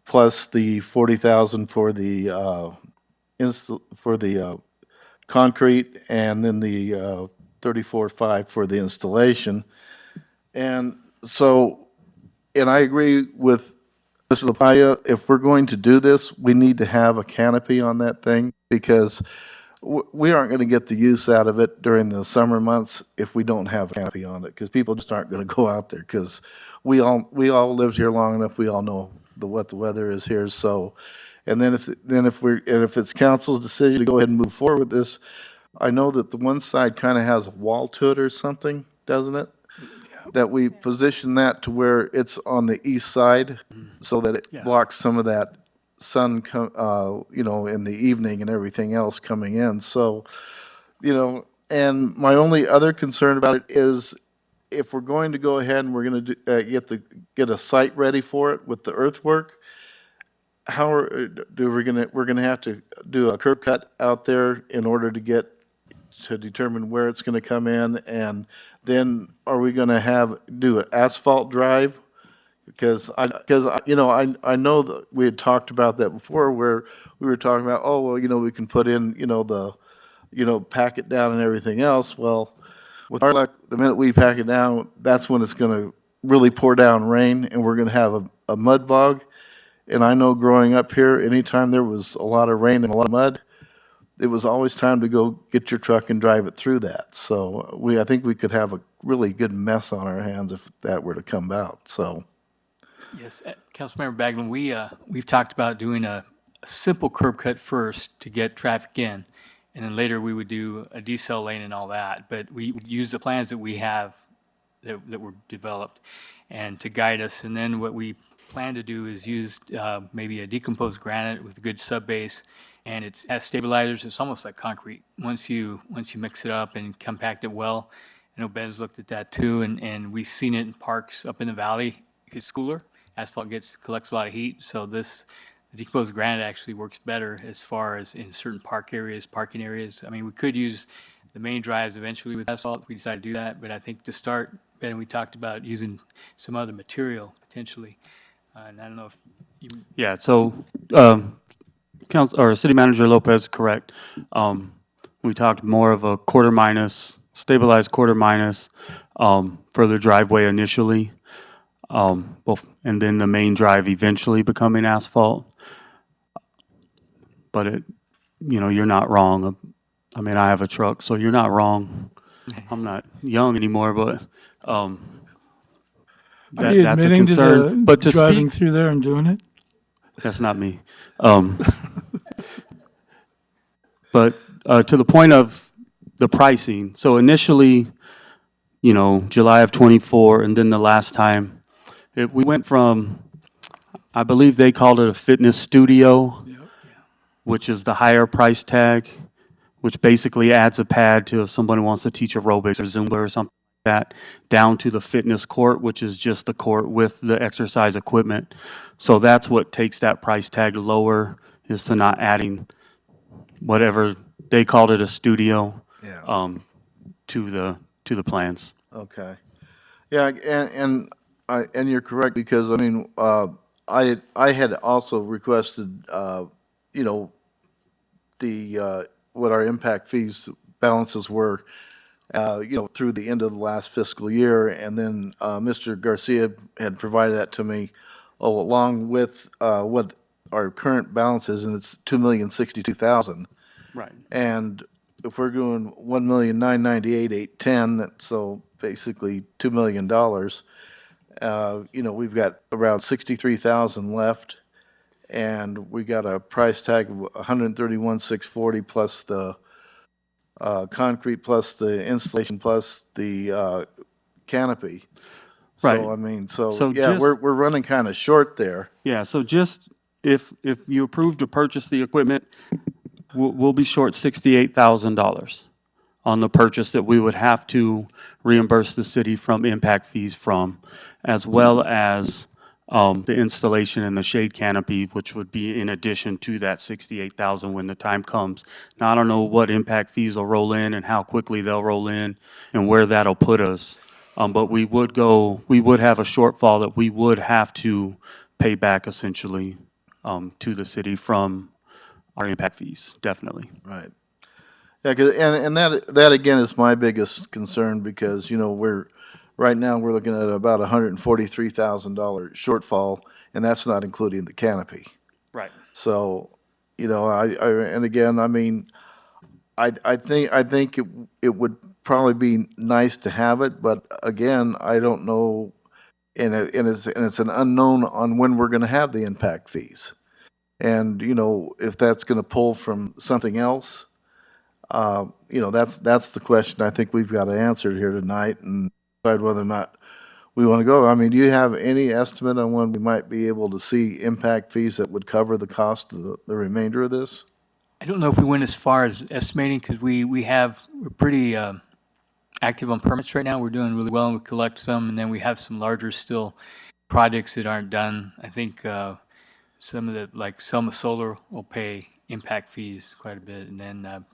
plus the 40,000 for the concrete, and then the 34,500 for the installation. And so, and I agree with Mr. LaPaya, if we're going to do this, we need to have a canopy on that thing, because we aren't going to get the use out of it during the summer months if we don't have a canopy on it, because people just aren't going to go out there, because we all lived here long enough, we all know what the weather is here. So, and then if it's council's decision to go ahead and move forward with this, I know that the one side kind of has a wall to it or something, doesn't it? That we position that to where it's on the east side, so that it Yeah. blocks some of that sun, in the evening and everything else coming in. So, and my only other concern about it is, if we're going to go ahead and we're going to get a site ready for it with the earthwork, we're gonna have to do a curb cut out there in order to determine where it's gonna come in, and then are we gonna do an asphalt drive? Because I know that we had talked about that before, where we were talking about, oh, well, we can put in, pack it down and everything else. Well, with our luck, the minute we pack it down, that's when it's gonna really pour down rain, and we're gonna have a mud bog. And I know growing up here, anytime there was a lot of rain and a lot of mud, it was always time to go get your truck and drive it through that. So I think we could have a really good mess on our hands if that were to come about. So, Yes, Councilmember Baglan, we've talked about doing a simple curb cut first to get traffic in, and then later we would do a decel lane and all that. But we would use the plans that we have that were developed and to guide us. And then what we plan to do is use maybe a decomposed granite with a good subbase, and it has stabilizers. It's almost like concrete. Once you mix it up and compact it well, I know Ben's looked at that too, and we've seen it in parks up in the valley. It's cooler. Asphalt collects a lot of heat, so the decomposed granite actually works better as far as in certain parking areas. I mean, we could use the main drives eventually with asphalt if we decide to do that, but I think to start, Ben, we talked about using some other material potentially. And I don't know if you, Yeah, so, City Manager Lopez is correct. We talked more of a quarter minus, stabilized quarter minus, for the driveway initially. And then the main drive eventually becoming asphalt. But you're not wrong. I mean, I have a truck, so you're not wrong. I'm not young anymore, but, Are you that's a admitting to concern. But to driving speak, through there and doing it? that's not me. But to the point of the pricing, so initially, July of '24, and then the last time, we went from, I believe they called it a fitness studio, Yep. which is the higher price tag, which basically adds a pad to if somebody wants to teach aerobics or Zumba or something like that, down to the fitness court, which is just the court with the exercise equipment. So that's what takes that price tag lower, is to not adding whatever they called it, a studio, yeah, to the plans. okay. Yeah, and you're correct, because, I mean, I had also requested, what our impact fees balances were, through the end of the last fiscal year, and then Mr. Garcia had provided that to me, along with what our current balance is, and it's $2,062,000. Right. And if we're doing $1,998,810, that's so basically $2 million. We've got around 63,000 left, and we got a price tag of $131,640 plus the concrete, plus the installation, plus the canopy. Right. So, I mean, so, So yeah, we're just- running kind of short there. Yeah, so just if you approve to purchase the equipment, we'll be short $68,000 on the purchase that we would have to reimburse the city from impact fees from, as well as the installation and the shade canopy, which would be in addition to that 68,000 when the time comes. Now, I don't know what impact fees will roll in and how quickly they'll roll in and where that'll put us. But we would have a shortfall that we would have to pay back essentially to the city from our impact fees, definitely. Right. Yeah, 'cause- and that again is my biggest concern because, you know, right now we're looking at about $143,000 shortfall, and that's not including the canopy. Right. So, you know, and again, I mean, I think it would probably be nice to have it, but again, I don't know, and it's an unknown on when we're gonna have the impact fees. And, you know, if that's gonna pull from something else, you know, that's the question I think we've got to answer here tonight and decide whether or not we want to go. I mean, do you have any estimate on when we might be able to see impact fees that would cover the cost of the remainder of this? I don't know if we went as far as estimating, because we're pretty active on permits right now. We're doing really well, and we collect some, and then we have some larger still projects that aren't done. I think some of the, like Selma Solar will pay impact fees quite a bit, and then,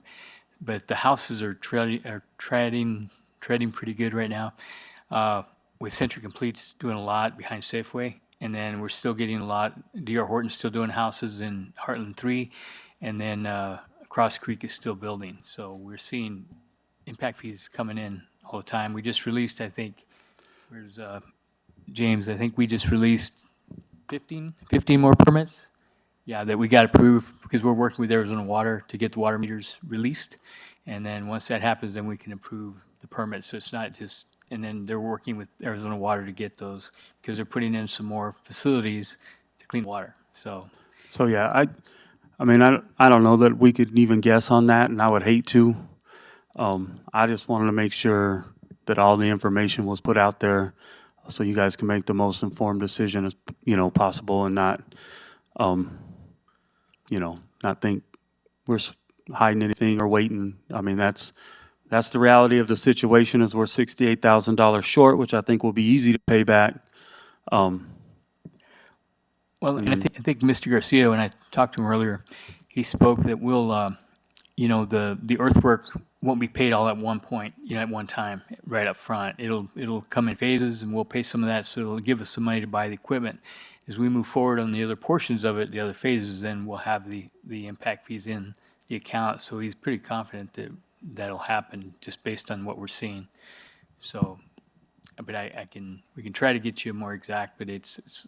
but the houses are treading pretty good right now. With Century Complete's doing a lot behind Safeway, and then we're still getting a lot. D.R. Horton's still doing houses in Heartland 3, and then Cross Creek is still building. So we're seeing impact fees coming in all the time. We just released, I think, where's James? I think we just released 15 more permits. Yeah, that we got approved because we're working with Arizona Water to get the water meters released. And then once that happens, then we can approve the permit. So it's not just, and then they're working with Arizona Water to get those because they're putting in some more facilities to clean water. So So yeah, I mean, I don't know that we could even guess on that, and I would hate to. I just wanted to make sure that all the information was put out there so you guys can make the most informed decision as, you know, possible and not, you know, not think we're hiding anything or waiting. I mean, that's the reality of the situation is we're $68,000 short, which I think will be easy to pay back. well, and I think Mr. Garcia, when I talked to him earlier, he spoke that we'll, you know, the earthwork won't be paid all at one point, you know, at one time, right up front. It'll come in phases, and we'll pay some of that, so it'll give us some money to buy the equipment. As we move forward on the other portions of it, the other phases, then we'll have the impact fees in the account. So he's pretty confident that that'll happen just based on what we're seeing. So, but we can try to get you more exact, but it's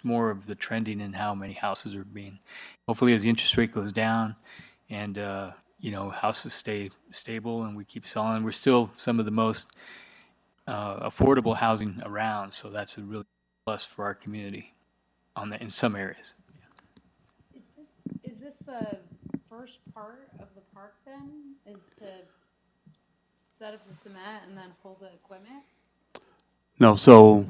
more of the trending and how many houses are being. Hopefully, as the interest rate goes down, and you know, houses stay stable, and we keep selling, we're still some of the most affordable housing around. So that's a really plus for our community in some areas. Is this the first part of the park then? Is to set up the cement and then hold the equipment? No, so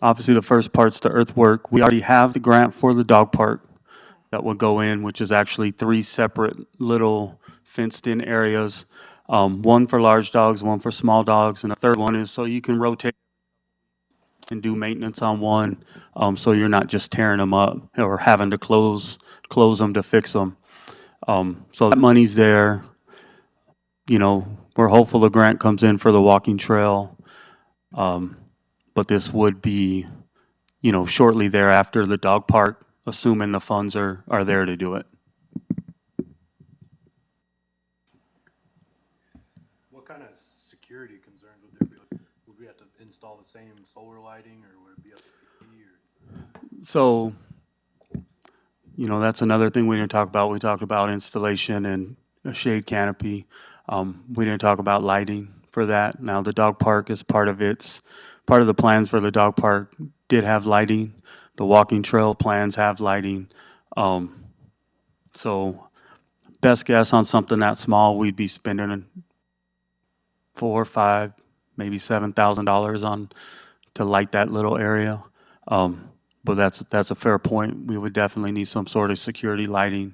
obviously the first part's the earthwork. We already have the grant for the dog park that will go in, which is actually 3 separate little fenced-in areas. One for large dogs, one for small dogs, and a third one is so you can rotate and do maintenance on one, so you're not just tearing them up or having to close them to fix them. So that money's there. You know, we're hopeful the grant comes in for the walking trail, but this would be, you know, shortly thereafter the dog park, assuming the funds are there to do it. What kind of security concerns would there be? Would we have to install the same solar lighting, or would it be up to P? So, you know, that's another thing we didn't talk about. We talked about installation and a shade canopy. We didn't talk about lighting for that. Now, the dog park is part of the plans for the dog park did have lighting. The walking trail plans have lighting. So best guess on something that small, we'd be spending $4, $5, maybe $7,000 on to light that little area. But that's a fair point. We would definitely need some sort of security lighting,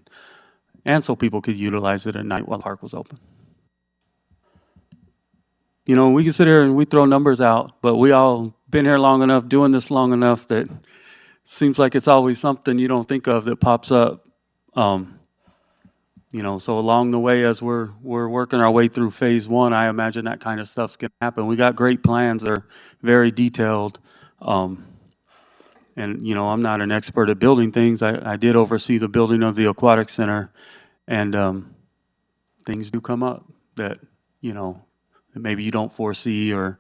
and so people could utilize it at night while the park was open. You know, we can sit here and we throw numbers out, but we all been here long enough, doing this long enough that seems like it's always something you don't think of that pops up. You know, so along the way, as we're working our way through phase one, I imagine that kind of stuff's gonna happen. We got great plans. They're very detailed. And, you know, I'm not an expert at building things. I did oversee the building of the aquatic center, and things do come up that, you know, that maybe you don't foresee, or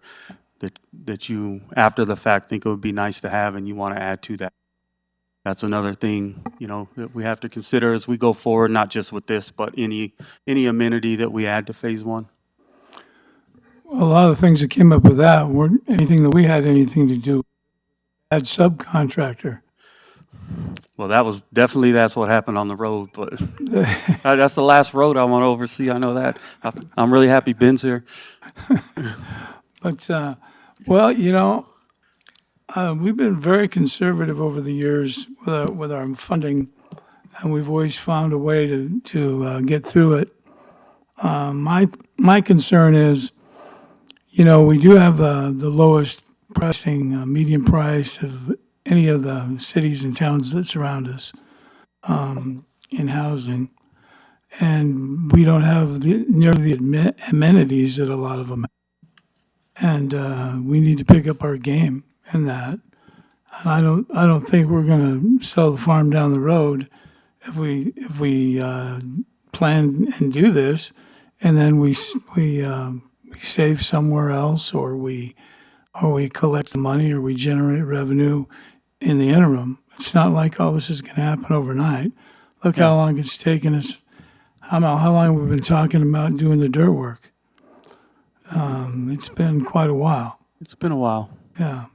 that you, after the fact, think it would be nice to have and you want to add to that. That's another thing, you know, that we have to consider as we go forward, not just with this, but any amenity that we add to phase one. Well, a lot of the things that came up with that weren't anything that we had anything to do. Had subcontractor. Well, that's what happened on the road, but that's the last road I want to oversee. I know that. I'm really happy Ben's here. But, well, you know, we've been very conservative over the years with our funding, and we've always found a way to get through it. My concern is, you know, we do have the lowest pricing, median price of any of the cities and towns that surround us in housing, and we don't have nearly the amenities that a lot of them have. And we need to pick up our game in that. I don't think we're going to sell the farm down the road if we plan and do this, and then we save somewhere else, or we collect the money, or we generate revenue in the interim. It's not like all this is going to happen overnight. Look how long it's taken us. How long we've been talking about doing the dirt work. It's been quite a while. It's been a while. Yeah.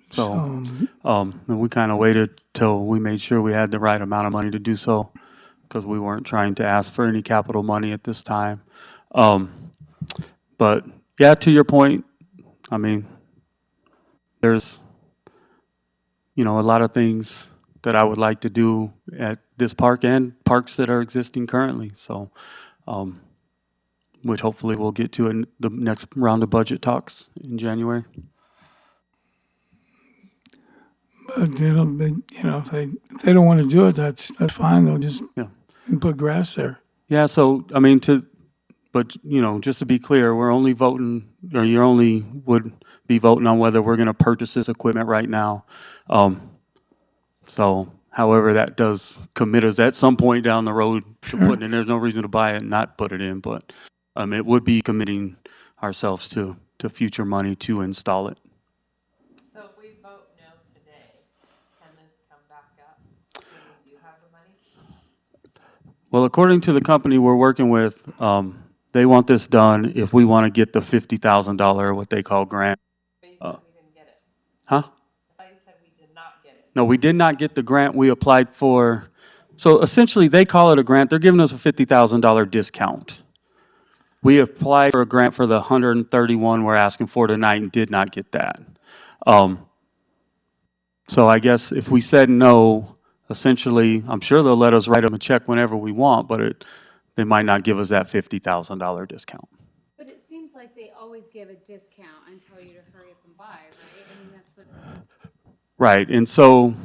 So, and we kind of waited till we made sure we had the right amount of money to do so, because we weren't trying to ask for any capital money at this time. But yeah, to your point, I mean, there's, you know, a lot of things that I would like to do at this park and parks that are existing currently. So, which hopefully we'll get to in the next round of budget talks in January. But you know, if they don't want to do it, that's fine. They'll just put grass there. Yeah. So I mean, but you know, just to be clear, we're only voting, or you only would be voting on whether we're going to purchase this equipment right now. So, however, that does commit us at some point down the road to putting it. There's no reason to buy it and not put it in, but it would be committing ourselves to future money to install it. So if we vote no today, can this come back up when we do have the money? Well, according to the company we're working with, they want this done if we want to get the $50,000, what they call grant. But you said we didn't get it. Huh? I thought you said we did not get it. No, we did not get the grant we applied for. So essentially, they call it a grant. They're giving us a $50,000 discount. We applied for a grant for the 131 we're asking for tonight and did not get that. So I guess if we said no, essentially, I'm sure they'll let us write them a check whenever we want, but they might not give us that $50,000 discount. But it seems like they always give a discount and tell you to hurry up and buy, right? I mean, that's what. Right, and so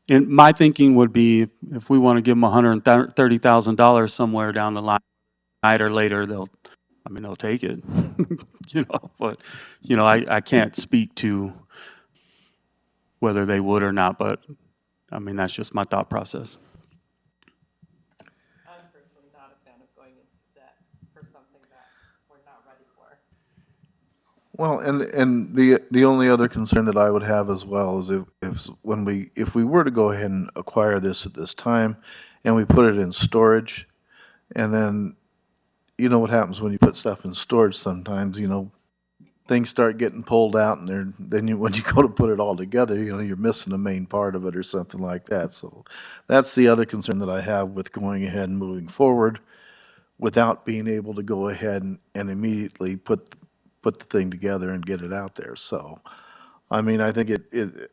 my thinking would be if we want to give them $130,000 somewhere down the line, night or later, they'll take it, you know, but, you know, I can't speak to whether they would or not, but I mean, that's just my thought process. I'm personally not a fan of going into debt for something that we're not ready for. Well, and the only other concern that I would have as well is if we were to go ahead and acquire this at this time, and we put it in storage, and then, you know what happens when you put stuff in storage sometimes, you know, things start getting pulled out and then when you go to put it all together, you're missing the main part of it or something like that. So that's the other concern that I have with going ahead and moving forward without being able to go ahead and immediately put the thing together and get it out there. So, I mean, I think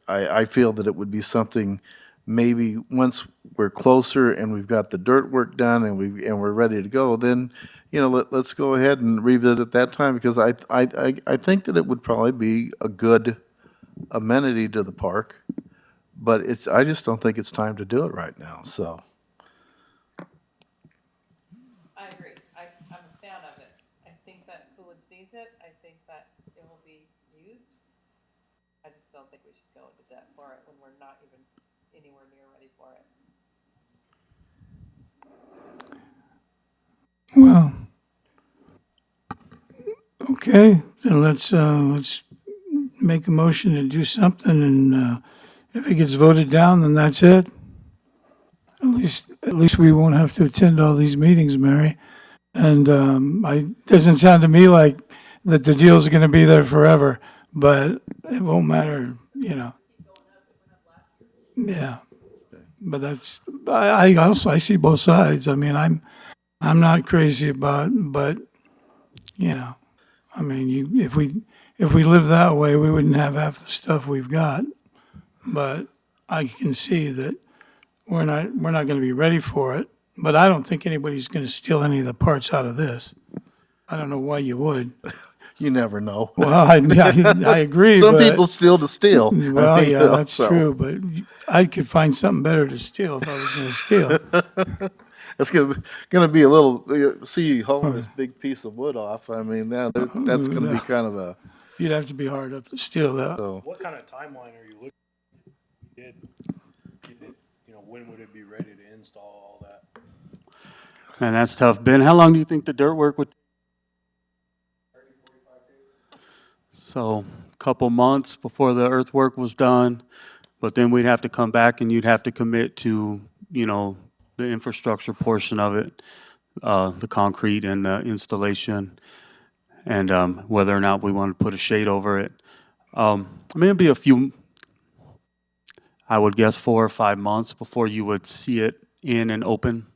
I feel that it would be something, maybe once we're closer and we've got the dirt work done and we're ready to go, then, let's go ahead and revisit at that time, because I think that it would probably be a good amenity to the park, but I just don't think it's time to do it right now, so. I agree. I'm a fan of it. I think that Coolidge needs it. I think that it will be used. I just don't think we should go into debt for it when we're not even anywhere near ready for it. Well, okay, then let's make a motion to do something, and if it gets voted down, then that's it. At least we won't have to attend all these meetings, Mary. And doesn't sound to me like that the deal's going to be there forever, but it won't matter, Yeah, but I see both sides. I mean, I'm not crazy about, but I mean, if we live that way, we wouldn't have half the stuff we've got. But I can see that we're not going to be ready for it. But I don't think anybody's going to steal any of the parts out of this. I don't know why you would. You never know. Well, I agree, Some but people steal to steal. well, yeah, that's so. true. But I could find something better to steal if I was going to steal. It's gonna be a little, see you hauling this big piece of wood off. I mean, that's gonna be kind of a, You'd have to be hard up to steal that. so. What kind of timeline are you looking? Did get it, when would it be ready to install all that? And that's tough. Ben, how long do you think the dirt work would? 45 days. So, a couple months before the earthwork was done, but then we'd have to come back and you'd have to commit to, the infrastructure portion of it, the concrete and the installation, and whether or not we want to put a shade over it. I mean, it'd be a few, I would guess 4 or 5 months before you would see it in and open.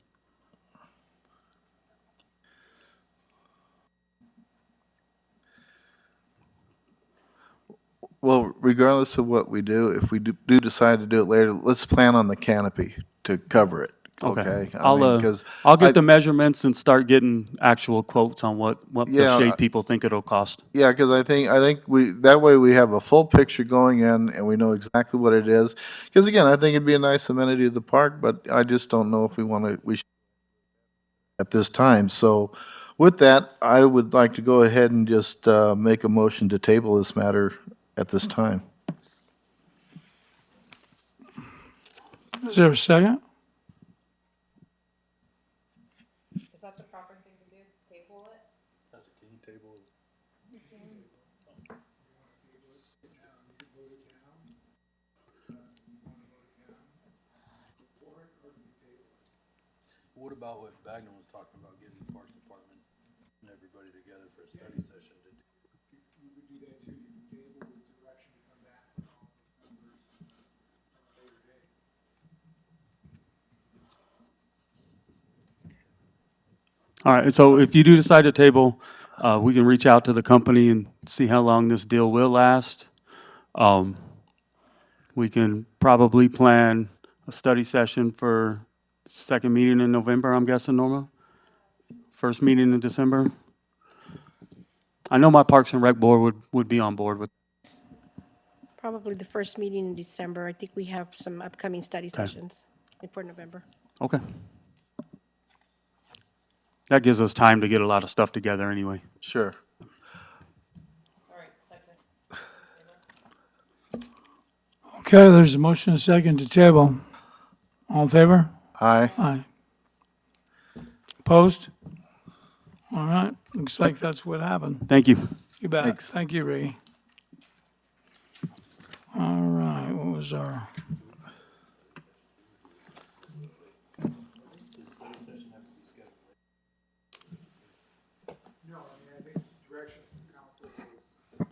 Well, regardless of what we do, if we do decide to do it later, let's plan on the canopy to cover it. Okay. I mean, 'cause I'll get the measurements and start getting actual quotes on what the Yeah, shade people think it'll cost. Yeah, because I think that way we have a full picture going in and we know exactly what it is. Because again, I think it'd be a nice amenity to the park, but I just don't know if we should at this time. So with that, I would like to go ahead and just make a motion to table this matter at this time. Is there a second? Is that the proper thing to do, table it? That's a key table. What about what Bagnell was talking about, getting the parks department and everybody together for a study session to do? You could do that too. You could table with direction to come back with all those numbers at a later date. All right, so if you do decide to table, we can reach out to the company and see how long this deal will last. We can probably plan a study session for second meeting in November, I'm guessing, Norma? First meeting in December? I know my Parks and Rec board would be on board with. Probably the first meeting in December. I think we have some upcoming study sessions for November. Okay. That gives us time to get a lot of stuff together anyway. Sure. All right, second. Okay, there's a motion and a second to table. All in favor? Aye. Aye. Opposed? All right, looks like that's what happened. Thank you. You bet. Thanks. Thank you, Ricky. All right, what was our? No, I mean, I think the direction from council was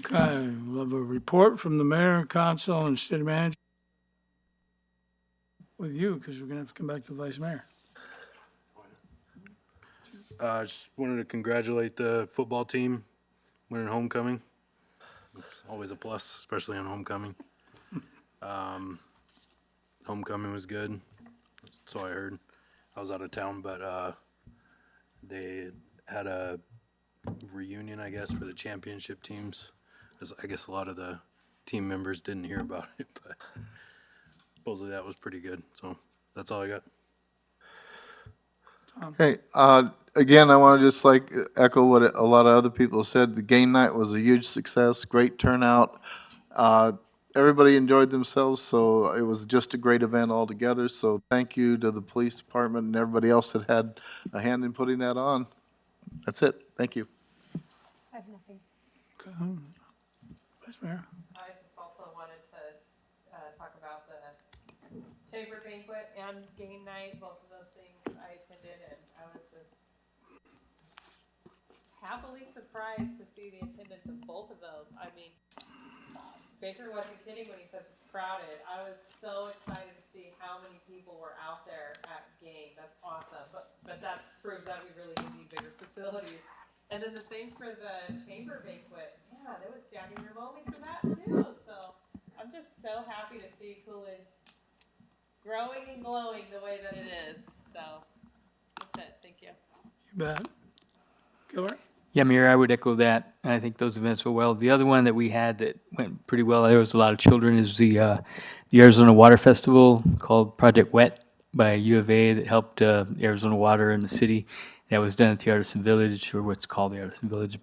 Okay, we'll have a report from the mayor, council, and city manager. With you, because we're gonna have to come back to the vice mayor. Just wanted to congratulate the football team winning homecoming. It's always a plus, especially on homecoming. Homecoming was good, so I heard. I was out of town, but they had a reunion, I guess, for the championship teams. I guess a lot of the team members didn't hear about it, but supposedly that was pretty good. So that's all I got. Hey, again, I want to just like echo what a lot of other people said. The game night was a huge success, great turnout. Everybody enjoyed themselves, so it was just a great event altogether. So thank you to the police department and everybody else that had a hand in putting that on. That's it. Thank you. I have nothing. Vice mayor. I just also wanted to talk about the chamber banquet and game night, both of those things I attended, and I was just happily surprised to see the attendance of both of those. I mean, Baker wasn't kidding when he says it's crowded. I was so excited to see how many people were out there at game. That's awesome. But that just proves that we really do need bigger facilities. And then the same for the chamber banquet. Yeah, there was standing room only for that too. So I'm just so happy to see Coolidge growing and glowing the way that it is. So that's it. Thank you. You bet. Gilbert? Yeah, Mayor, I would echo that. And I think those events were well. The other one that we had that went pretty well, there was a lot of children, is the Arizona Water Festival called Project Wet by U of A that helped Arizona Water in the city. That was done at the Artisan Village, or what's called the Artisan Village,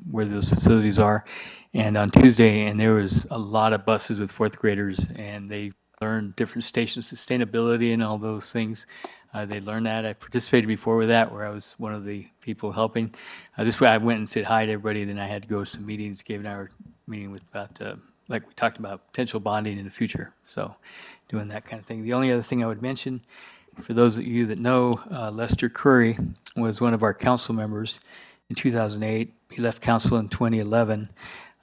where those facilities are. And on Tuesday, and there was a lot of buses with fourth graders, and they learned different station sustainability and all those things. They learned that. I participated before with that, where I was one of the people helping. This way, I went and said hi to everybody. Then I had to go to some meetings. Gabe and I were meeting with about, like we talked about, potential bonding in the future. So, doing that kind of thing. The only other thing I would mention, for those of you that know, Lester Curry was one of our council members in 2008. He left council in 2011.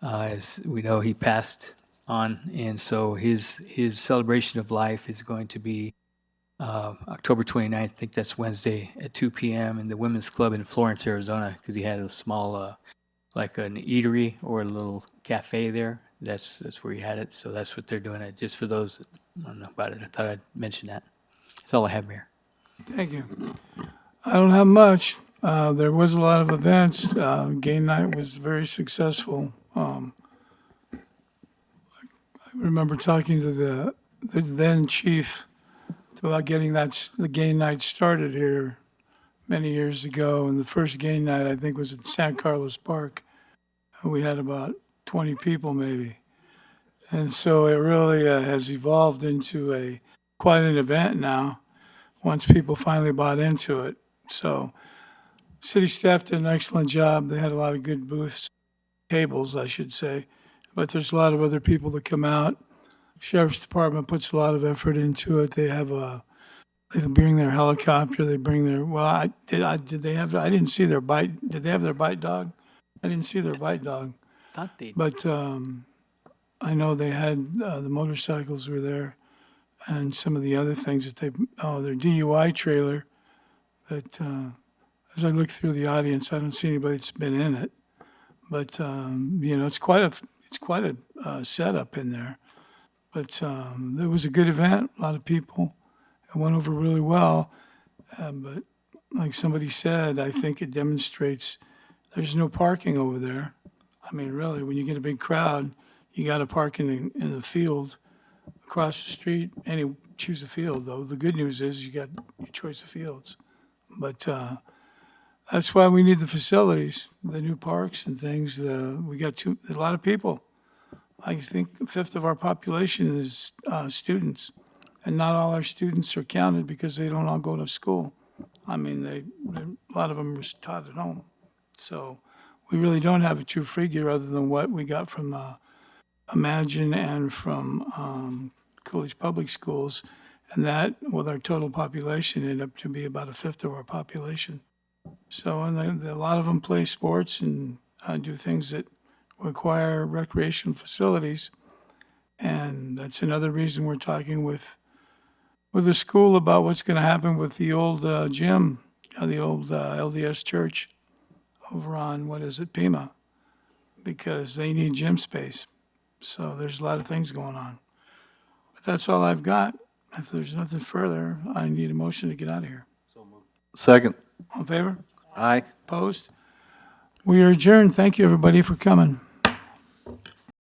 As we know, he passed on, and so his celebration of life is going to be October 29th, I think that's Wednesday at 2 p.m. in the Women's Club in Florence, Arizona, because he had a small, like an eatery or a little cafe there. That's where he had it. So that's what they're doing. It just for those that don't know about it, I thought I'd mention that. That's all I have, Mayor. Thank you. I don't have much. There was a lot of events. Game night was very successful. I remember talking to the then chief about getting the game night started here many years ago. And the first game night, I think, was at San Carlos Park. We had about 20 people maybe. And so it really has evolved into quite an event now, once people finally bought into it. So city staff did an excellent job. They had a lot of good booths, tables, I should say. But there's a lot of other people that come out. Sheriff's Department puts a lot of effort into it. They bring their helicopter. They bring their, well, did they have, I didn't see their bite. Did they have their bite dog? I didn't see their bite dog. Thought they But I know they had, the motorcycles were there and some of the other things that their DUI trailer that, as I look through the audience, I don't see anybody that's been in it. But, it's quite a setup in there. But it was a good event, a lot of people. It went over really well. But like somebody said, I think it demonstrates there's no parking over there. I mean, really, when you get a big crowd, you got to park in the field across the street. Choose a field, though. The good news is you got your choice of fields. But that's why we need the facilities, the new parks and things. We got a lot of people. I think a fifth of our population is students, and not all our students are counted because they don't all go to school. I mean, a lot of them are taught at home. So we really don't have a true figure other than what we got from Imagine and from Coolidge Public Schools, and that, with our total population, ended up to be about a fifth of our population. So, and a lot of them play sports and do things that require recreational facilities. And that's another reason we're talking with the school about what's going to happen with the old gym, the old LDS church over on, what is it, Pima, because they need gym space. So there's a lot of things going on. But that's all I've got. If there's nothing further, I need a motion to get out of here. Second. All in favor? Aye. Opposed? We are adjourned. Thank you, everybody, for coming.